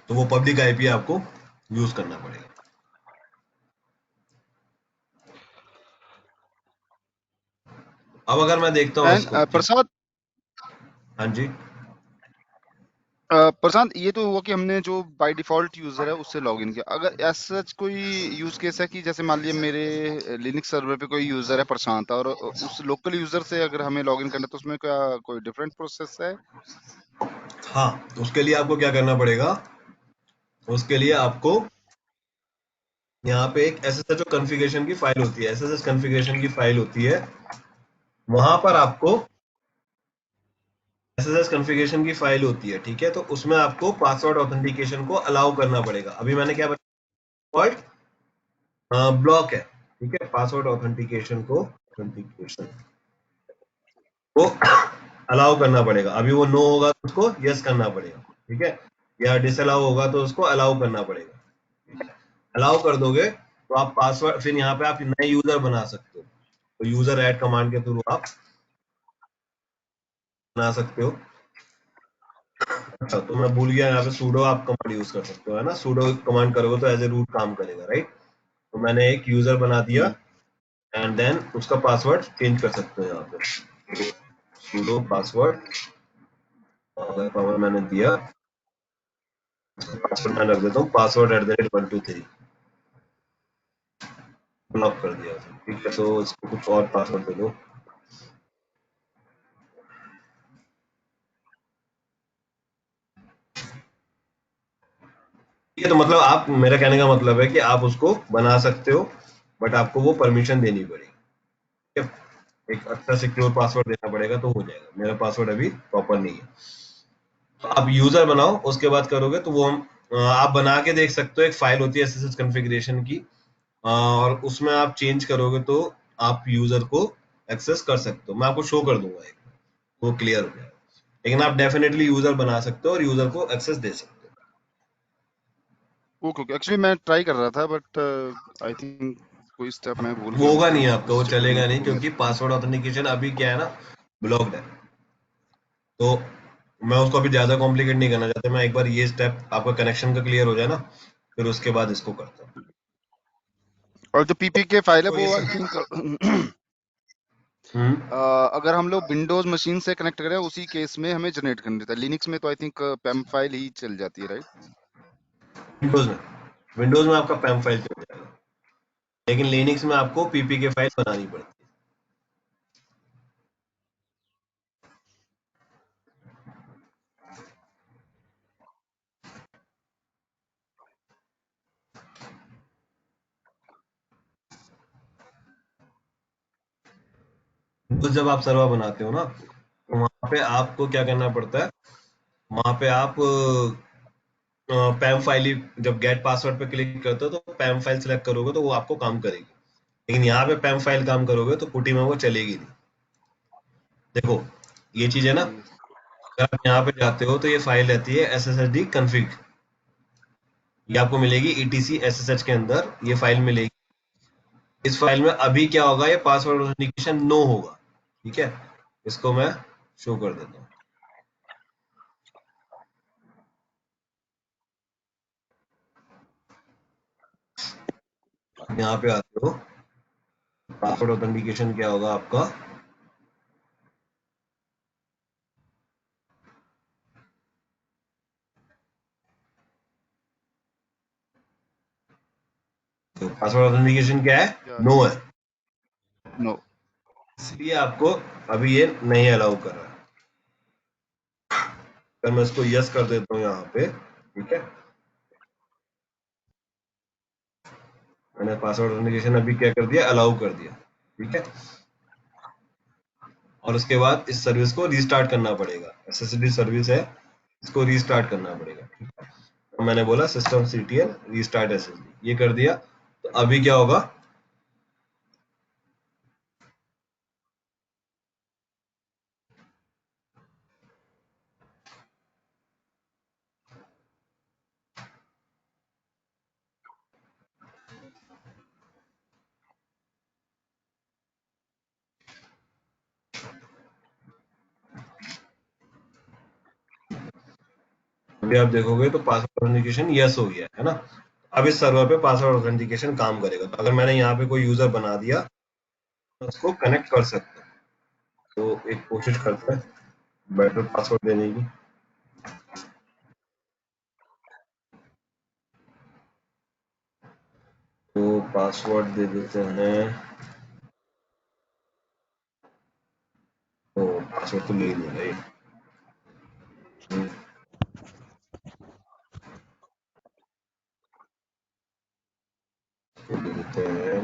तो वो पब्लिक आईपी आपको यूज करना पड़ेगा। अब अगर मैं देखता हूँ एंड इसको, ठीक, प्रसाद, हाँ जी, प्रशांत, ये तो हुआ कि हमने जो बाय डिफॉल्ट यूजर है उससे लॉगिन किया। अगर सच कोई यूज केस है कि जैसे मान लिया मेरे लिनक्स सर्वर पे कोई यूजर है प्रशांत, और उस लोकल यूजर से अगर हमें लॉगिन करना है तो उसमें क्या कोई डिफरेंट प्रोसेस है? हाँ, उसके लिए आपको क्या करना पड़ेगा, उसके लिए आपको यहाँ पे एक SSH कॉन्फ़िगरेशन की फाइल होती है, SSH कॉन्फ़िगरेशन की फाइल होती है, वहां पर आपको SSH कॉन्फ़िगरेशन की फाइल होती है। ठीक है, तो उसमें आपको पासवर्ड ऑथेंटिकेशन को अलाउ करना पड़ेगा। अभी मैंने क्या बताया, डिफॉल्ट ब्लॉक है। ठीक है, पासवर्ड ऑथेंटिकेशन को अलाउ करना पड़ेगा। अभी वो नो होगा तो उसको यस करना पड़ेगा। ठीक है, या डिसअलाउ होगा तो उसको अलाउ करना पड़ेगा। अलाउ कर दोगे तो आप पासवर्ड, फिर यहाँ पे आप नए यूजर बना सकते हो। तो यूजर ऐड कमांड के थ्रू आप बना सकते हो। अच्छा, तो मैं भूल गया, यहाँ पे सूडो आप कमांड यूज कर सकते हो, है ना। सूडो कमांड करोगे तो एज ए रूट काम करेगा, राइट। तो मैंने एक यूजर बना दिया एंड देन उसका पासवर्ड चेंज कर सकते हो यहाँ पे, सूडो पासवर्ड, अगर पावर मैंने दिया, पासवर्ड मैं रख देता हूँ पासवर्ड @123, ब्लॉक कर दिया। ठीक है, तो इसको कुछ और पासवर्ड दे दो। ठीक है, तो मतलब आप, मेरा कहने का मतलब है कि आप उसको बना सकते हो, बट आपको वो परमिशन देनी पड़ेगी। ठीक है, एक अच्छा सिक्योर पासवर्ड देना पड़ेगा तो हो जाएगा। मेरा पासवर्ड अभी प्रॉपर नहीं है। तो आप यूजर बनाओ, उसके बाद करोगे तो वो हम आप बना के देख सकते हो। एक फाइल होती है SSH कॉन्फ़िगरेशन की, और उसमें आप चेंज करोगे तो आप यूजर को एक्सेस कर सकते हो। मैं आपको शो कर दूंगा एक, वो क्लियर हो जाएगा। लेकिन आप डेफिनेटली यूजर बना सकते हो और यूजर को एक्सेस दे सकते ओके ओके, एक्चुअली मैं ट्राई कर रहा था बट आई थिंक कोई स्टेप मैं भूल हो। गया वो हूँ, होगा तो नहीं आपका, वो उस चक्कर में चलेगा नहीं, भूल गया क्योंकि था। पासवर्ड ऑथेंटिकेशन अभी क्या है ना, ब्लॉक्ड है। तो मैं उसको अभी ज्यादा कॉम्प्लिकेट नहीं करना चाहता। मैं एक बार ये स्टेप आपका कनेक्शन का क्लियर हो जाए ना, फिर उसके बाद इसको करता हूँ। और जो पीपी के फाइल है तो वो इस आई थिंक अगर हम लोग विंडोज मशीन से कनेक्ट करें उसी केस में हमें जनरेट करना रहता है। लिनक्स में तो आई थिंक पैम फाइल ही चल जाती है, राइट? विंडोज में आपका पैम फाइल चल जाएगा, लेकिन लिनक्स में आपको पीपीके फाइल बनानी पड़ती है। तो जब आप सर्वर बनाते हो ना, तो वहां पे आपको क्या करना पड़ता है, वहां पे आप पैम फाइल ही, जब गेट पासवर्ड पे क्लिक करते हो तो पैम फाइल सिलेक्ट करोगे तो वो आपको काम करेगी। लेकिन यहाँ पे पैम फाइल काम करोगे तो पुटी में वो चलेगी नहीं। देखो ये चीज है ना, अगर आप यहाँ पे जाते हो तो ये फाइल रहती है SSHD config, ये आपको मिलेगी etc SSH के अंदर ये फाइल मिलेगी। इस फाइल में अभी क्या होगा, ये पासवर्ड ऑथेंटिकेशन नो होगा, ठीक है। इसको मैं शो कर देता हूँ। यहाँ पे आते हो, पासवर्ड ऑथेंटिकेशन क्या होगा आपका, तो पासवर्ड ऑथेंटिकेशन क्या है, नो है, नो। इसलिए आपको अभी ये नहीं अलाउ कर रहा है। अगर मैं इसको यस कर देता हूँ यहाँ पे, ठीक है, मैंने पासवर्ड ऑथेंटिकेशन अभी क्या कर दिया, अलाउ कर दिया, ठीक है। और उसके बाद इस सर्विस को रीस्टार्ट करना पड़ेगा, SSD सर्विस है, इसको रीस्टार्ट करना पड़ेगा, ठीक है। तो मैंने बोला सिस्टम CTL रीस्टार्ट SSD, ये कर दिया, तो अभी क्या होगा, अभी आप देखोगे तो पासवर्ड ऑथेंटिकेशन यस हो गया है ना। अब इस सर्वर पे पासवर्ड ऑथेंटिकेशन काम करेगा। तो अगर मैंने यहाँ पे कोई यूजर बना दिया तो उसको कनेक्ट कर सकते हैं। तो एक कोशिश करते हैं बेटर पासवर्ड देने की। तो पासवर्ड दे देते हैं, तो पासवर्ड तो ले ही नहीं रही, दे देते हैं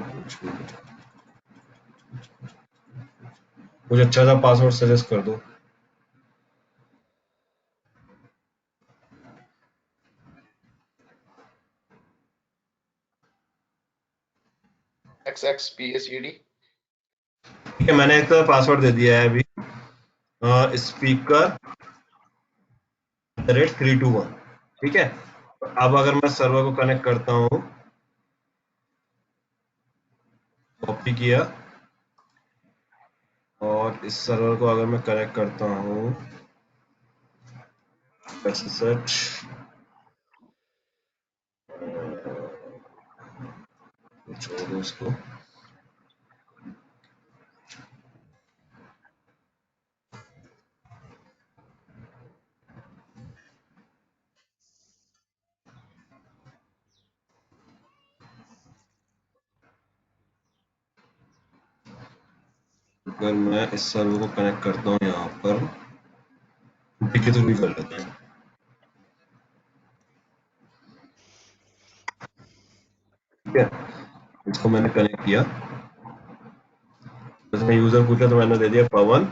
कुछ अच्छा सा पासवर्ड सजेस्ट कर दो। XXPACD। ठीक है, मैंने एक तो पासवर्ड दे दिया है अभी, स्पीकर @321, ठीक है। अब अगर मैं सर्वर को कनेक्ट करता हूँ, कॉपी किया, और इस सर्वर को अगर मैं कनेक्ट करता हूँ SSH, छोड़ो उसको, अगर मैं इस सर्वर को कनेक्ट करता हूँ यहाँ पर, के थ्रू भी कर लेते हैं, ठीक है। इसको मैंने कनेक्ट किया, उसने यूजर पूछा तो मैंने दे दिया पवन,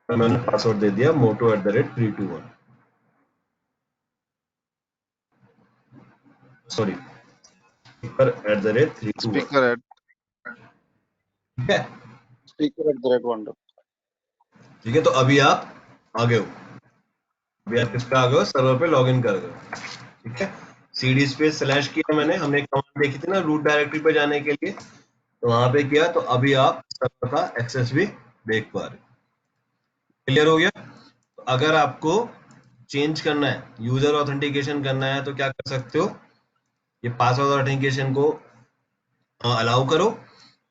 और मैंने पासवर्ड दे दिया moto@321, sorry speaker@321, speaker eight ठीक है। @1. ठीक है, तो अभी आप आगे हो, अभी आप किस पे आ गए हो, सर्वर पे लॉग इन कर गए, ठीक है। CD स्पेस स्लैश किया मैंने, हमने एक कमांड देखी थी ना रूट डायरेक्टरी पे जाने के लिए, तो वहां पे किया, तो अभी आप सर्वर का एक्सेस भी देख पा रहे हो। क्लियर हो गया। तो अगर आपको चेंज करना है, यूजर ऑथेंटिकेशन करना है, तो क्या कर सकते हो, ये पासवर्ड ऑथेंटिकेशन को अलाउ करो,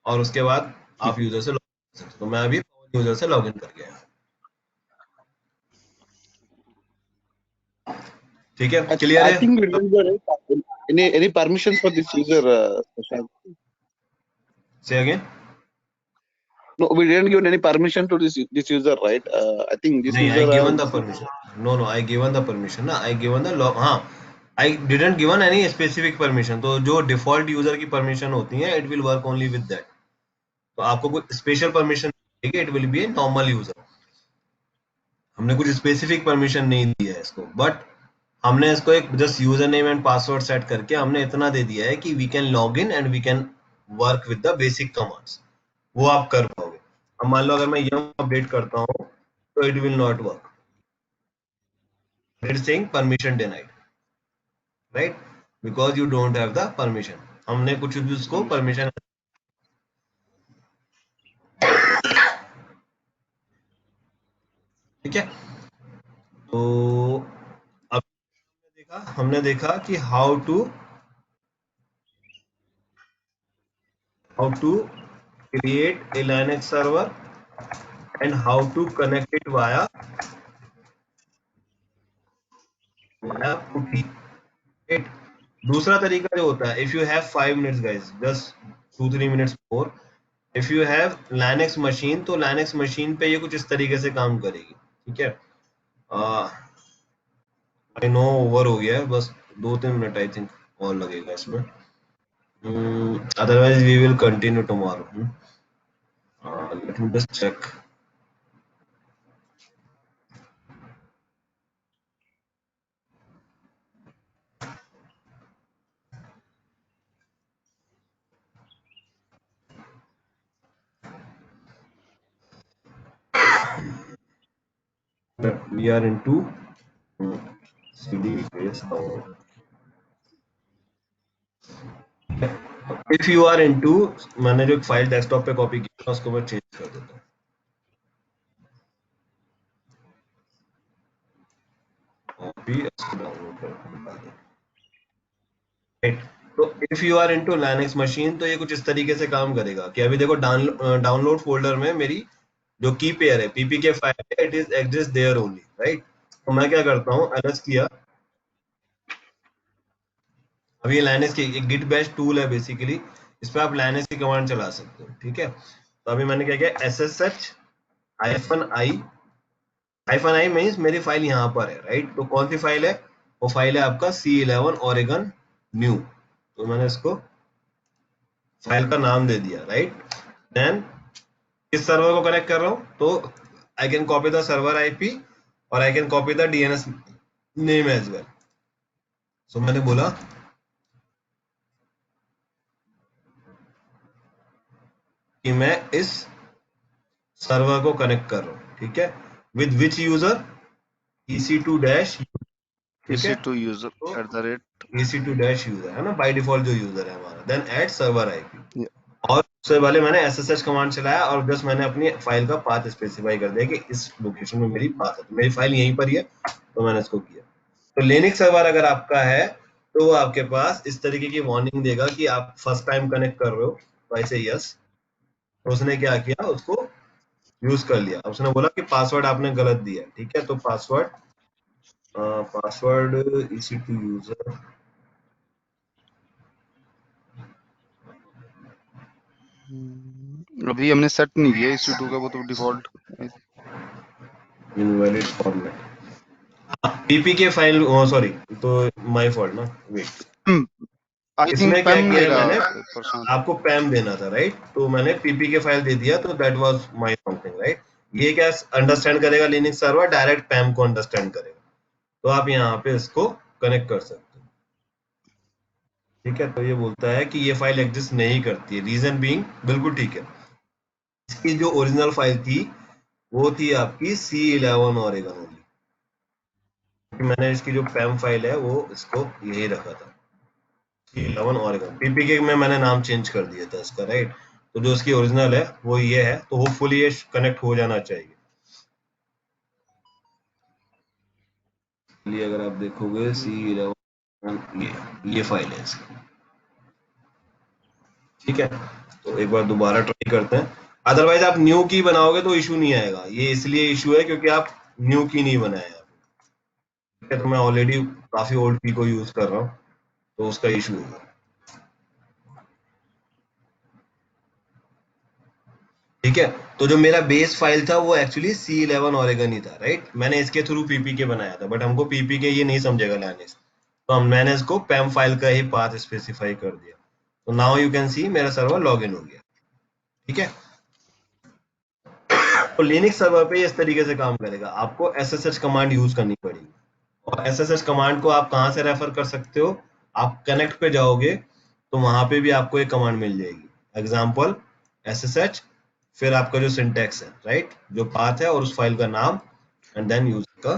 और उसके बाद आप यूजर से तो मैं अभी पावर यूजर से लॉगिन कर गया, ठीक है, क्लियर I है? think we didn't get any permissions for this user, Prashant. से again, No, we didn't give any permission to this user, right? I think this नहीं, I user given the has. permission. No, I given the permission ना, I given the log, हाँ, I didn't given any specific permission. तो जो default user की permission होती है, it will work only with that. तो आपको कोई स्पेशल परमिशन नहीं है, it will be a normal user. हमने कुछ स्पेसिफिक परमिशन नहीं दिया है इसको, बट हमने इसको एक just user name and password set करके हमने इतना दे दिया है कि we can log in and we can work with the basic commands, वो आप कर पाओगे। अब मान लो अगर मैं यम अपडेट करता हूँ तो it will not work, it is saying permission denied, right, because you don't have the permission. हमने कुछ उसको परमिशन, ठीक है। तो अब हमने देखा कि how to create a Linux server and how to connect it via PuTTY. Right? दूसरा तरीका जो होता है, if you have 5 minutes guys, just 2-3 minutes more, if you have Linux machine, तो Linux machine पे ये कुछ इस तरीके से काम करेगी, ठीक है। आई नो ओवर हो गया है, बस 2-3 मिनट आई थिंक और लगेगा इसमें, otherwise we will continue tomorrow. Let me just check. We are into CD base download. If you are into, मैंने जो फाइल डेस्कटॉप पे कॉपी की था उसको मैं चेंज कर देता हूँ, कॉपी इसको डाउनलोड कर, राइट। तो if you are into Linux machine तो ये कुछ इस तरीके से काम करेगा कि अभी देखो डाउनलोड फोल्डर में मेरी जो की पेयर है पीपीके फाइल है, it is exist there only, right. तो मैं क्या करता हूँ, एलएस किया, अभी ये लाइनक्स की एक गिट बैश टूल है बेसिकली, इस पे आप लाइनक्स की कमांड चला सकते हो, ठीक है। तो अभी मैंने क्या किया, -i मीन्स मेरी फाइल यहाँ पर है, राइट। तो कौन सी फाइल है, वो फाइल है आपका C11 ओरेगन न्यू, तो मैंने इसको फाइल का नाम दे दिया, राइट। देन इस सर्वर को कनेक्ट कर रहा हूँ तो I can copy the server IP और I can copy the DNS name as well. So मैंने बोला कि मैं इस सर्वर को कनेक्ट कर रहा हूँ, ठीक है, with which user, EC2 dash, EC2 user EC2 dash user है ना, बाय डिफॉल्ट जो यूजर है हमारा, देन ऐड सर्वर आईपी, और उससे पहले मैंने SSH कमांड चलाया और बस मैंने अपनी फाइल का पाथ स्पेसिफाई कर दिया कि इस लोकेशन में मेरी पाथ है, तो मेरी फाइल यहीं पर ही है, तो मैंने इसको किया। तो लिनक्स सर्वर अगर आपका है तो वो आपके पास इस तरीके की वार्निंग देगा कि आप फर्स्ट टाइम कनेक्ट कर रहे हो, तो ऐसे यस, तो उसने क्या किया, उसको यूज कर लिया, उसने बोला कि पासवर्ड आपने गलत दिया, ठीक है। तो पासवर्ड EC2 यूजर, अभी हमने सेट नहीं किया EC2 का, वो तो default invalid format, PPK file, sorry, तो माय फॉल्ट ना, वेट, आई इसमें थिंक क्या पैम किया ले रहा मैंने, प्रशांत, आपको पैम देना था, राइट। तो मैंने पीपीके फाइल दे दिया, तो that was my something, right. ये क्या अंडरस्टैंड करेगा, लिनक्स सर्वर डायरेक्ट पैम को अंडरस्टैंड करेगा, तो आप यहाँ पे इसको कनेक्ट कर सकते हो, ठीक है। तो ये बोलता है कि ये फाइल एग्जिस्ट नहीं करती है, रीजन बीइंग, बिल्कुल ठीक है, इसकी जो ओरिजिनल फाइल थी वो थी आपकी C11 ओरेगन ओनली, मैंने इसकी जो पैम फाइल है वो इसको यही रखा था, C11 ओरेगन, पीपीके में मैंने नाम चेंज कर दिया था इसका, राइट। तो जो इसकी ओरिजिनल है वो ये है, तो होपफुली ये कनेक्ट हो जाना चाहिए। ये अगर आप देखोगे C11 ये फाइल है इसकी, ठीक है। तो एक बार दोबारा ट्राई करते हैं, अदरवाइज आप न्यू की बनाओगे तो इशू नहीं आएगा। ये इसलिए इशू है क्योंकि आप न्यू की नहीं बनाया। ठीक है, तो मैं ऑलरेडी काफी ओल्ड की को यूज कर रहा हूँ, तो उसका इशू होगा। ठीक है, तो जो मेरा बेस फाइल था वो एक्चुअली C11 ओरेगन ही था, राइट। मैंने इसके थ्रू पीपीके बनाया था, बट हमको पीपीके ये नहीं समझेगा लाइनेक्स, तो मैंने इसको पैम फाइल का ही पाथ स्पेसिफाई कर दिया। तो नाउ यू कैन सी मेरा सर्वर लॉग इन हो गया। ठीक है, तो लिनक्स सर्वर पे इस तरीके से काम करेगा। आपको SSH कमांड यूज करनी पड़ेगी, और SSH कमांड को आप कहाँ से रेफर कर सकते हो, आप कनेक्ट पे जाओगे तो वहां पे भी आपको एक कमांड मिल जाएगी, एग्जाम्पल SSH, फिर आपका जो सिंटेक्स है, राइट, जो पाथ है और उस फाइल का नाम, एंड देन यूजर का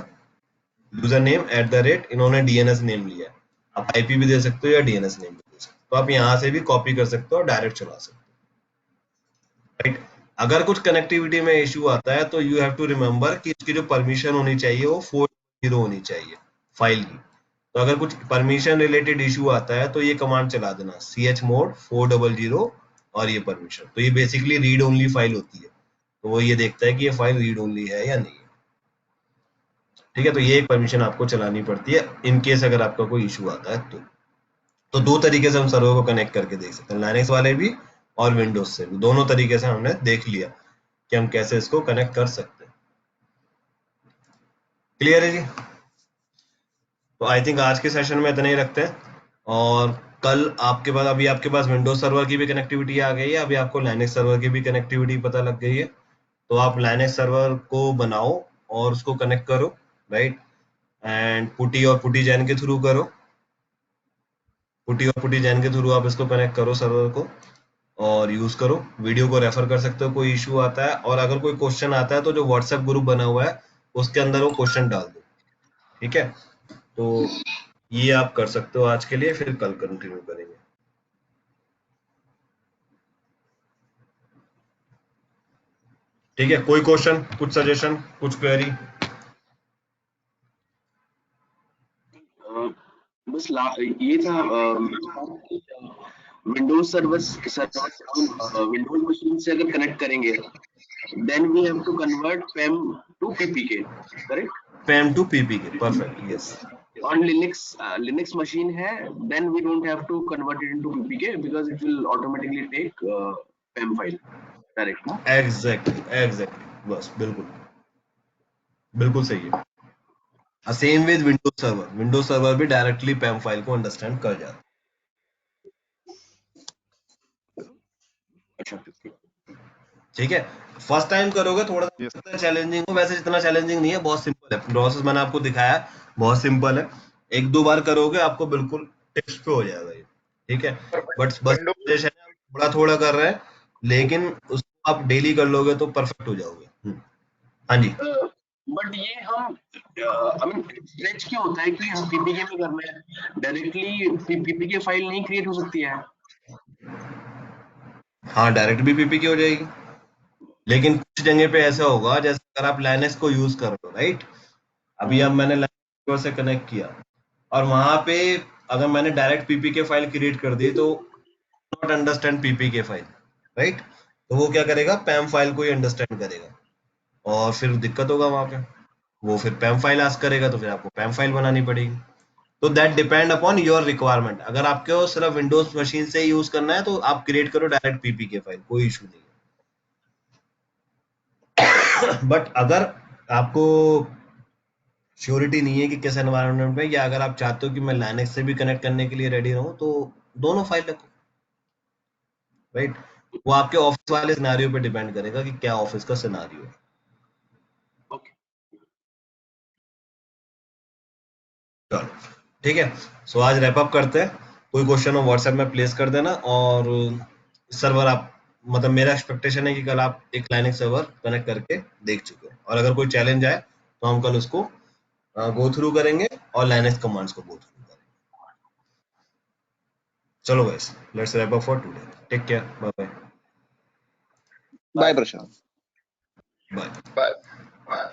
यूजर नेम @ इन्होंने DNS नेम लिया है। आप IP भी दे सकते हो या DNS नेम भी दे सकते हो, तो आप यहाँ से भी कॉपी कर सकते हो और डायरेक्ट चला सकते हो, राइट। अगर कुछ कनेक्टिविटी में इशू आता है तो यू हैव टू रिमेम्बर कि इसकी जो परमिशन होनी चाहिए वो 4.0 होनी चाहिए फाइल की। तो अगर कुछ परमिशन रिलेटेड इशू आता है तो ये कमांड चला देना, chmod 400 और ये परमिशन। तो ये बेसिकली रीड ओनली फाइल होती है, तो वो ये देखता है कि ये फाइल रीड ओनली है या नहीं है। ठीक है, तो ये एक परमिशन आपको चलानी पड़ती है इन केस अगर आपका कोई इशू आता है तो दो तरीके से हम सर्वर को कनेक्ट करके देख सकते हैं, लाइनक्स वाले भी और विंडोज से भी। दोनों तरीके से हमने देख लिया कि हम कैसे इसको कनेक्ट कर सकते हैं। क्लियर है जी? तो आई थिंक आज के सेशन में इतना ही रखते हैं, और कल आपके पास, अभी आपके पास विंडोज सर्वर की भी कनेक्टिविटी आ गई है, अभी आपको लाइनक्स सर्वर की भी कनेक्टिविटी पता लग गई है। तो आप लाइनक्स सर्वर को बनाओ और उसको कनेक्ट करो, राइट, एंड पुटी और पुटी जैन के थ्रू करो, पुटी और पुटी जैन के थ्रू आप इसको कनेक्ट करो सर्वर को और यूज करो। वीडियो को रेफर कर सकते हो, कोई इशू आता है, और अगर कोई क्वेश्चन आता है तो जो व्हाट्सएप ग्रुप बना हुआ है उसके अंदर वो क्वेश्चन डाल दो। ठीक है, तो ये आप कर सकते हो आज के लिए, फिर कल कंटिन्यू करेंगे। ठीक है, कोई क्वेश्चन, कुछ सजेशन, कुछ क्वेरी? बस ये था विंडोज विंडोज मशीन से अगर कनेक्ट करेंगे then we have to convert PEM to PPK, correct? PEM to PPK, perfect, yes. On Linux machine है, then we don't have to convert it into PPK because it will automatically take PEM file direct, ना? Exactly, बस बिल्कुल बिल्कुल सही है। Same with Windows server भी directly PEM file को understand कर जाता है। अच्छा, ठीक है, फर्स्ट टाइम करोगे थोड़ा Yes. सा चैलेंजिंग हो, वैसे जितना चैलेंजिंग नहीं है, बहुत सिंपल है प्रोसेस, मैंने आपको दिखाया, बहुत सिंपल है। एक दो बार करोगे आपको बिल्कुल टिप्स पे हो जाएगा ये। ठीक है, बट बस विंडोज सजेशन है, थोड़ा थोड़ा कर रहे हैं, लेकिन उसको आप डेली कर लोगे तो परफेक्ट हो जाओगे। हाँ जी, बट ये हम आई मीन स्ट्रेच क्यों होता है कि हम PPK में करना है, डायरेक्टली PPK फाइल नहीं क्रिएट हो सकती है? हाँ डायरेक्ट भी PPK हो जाएगी, लेकिन कुछ जगह पे ऐसा होगा, जैसे अगर आप लाइनक्स को यूज कर रहे हो, राइट, अभी अब मैंने लाइनक्स से कनेक्ट किया और वहां पे अगर मैंने डायरेक्ट PPK फाइल क्रिएट कर दी तो not understand PPK file, right, तो वो क्या करेगा, पैम फाइल को ही अंडरस्टैंड करेगा, और फिर दिक्कत होगा वहां पे, वो फिर पैम फाइल आस्क करेगा, तो फिर आपको पैम फाइल बनानी पड़ेगी। तो that depend upon your requirement. अगर आपको सिर्फ विंडोज मशीन से यूज करना है तो आप क्रिएट करो डायरेक्ट PPK फाइल, कोई इशू नहीं है। बट अगर आपको श्योरिटी नहीं है कि किस एनवायरनमेंट में, या अगर आप चाहते हो कि मैं लाइनक्स से भी कनेक्ट करने के लिए रेडी रहूं, तो दोनों फाइल रखो, राइट। वो आपके ऑफिस वाले सिनारियो पे डिपेंड करेगा कि क्या ऑफिस का सिनारियो है। ओके, चलो ठीक है, सो आज रैप अप करते हैं। कोई क्वेश्चन हो व्हाट्सएप में प्लेस कर देना, और सर्वर आप, मतलब मेरा एक्सपेक्टेशन है कि कल आप एक लाइनक्स सर्वर कनेक्ट करके देख चुके हो, और अगर कोई चैलेंज आए तो हम कल उसको गो थ्रू करेंगे और लाइनक्स कमांड्स को गो थ्रू करेंगे। चलो guys, let's wrap up for today, take care, bye bye. Bye Prashant. Bye bye bye.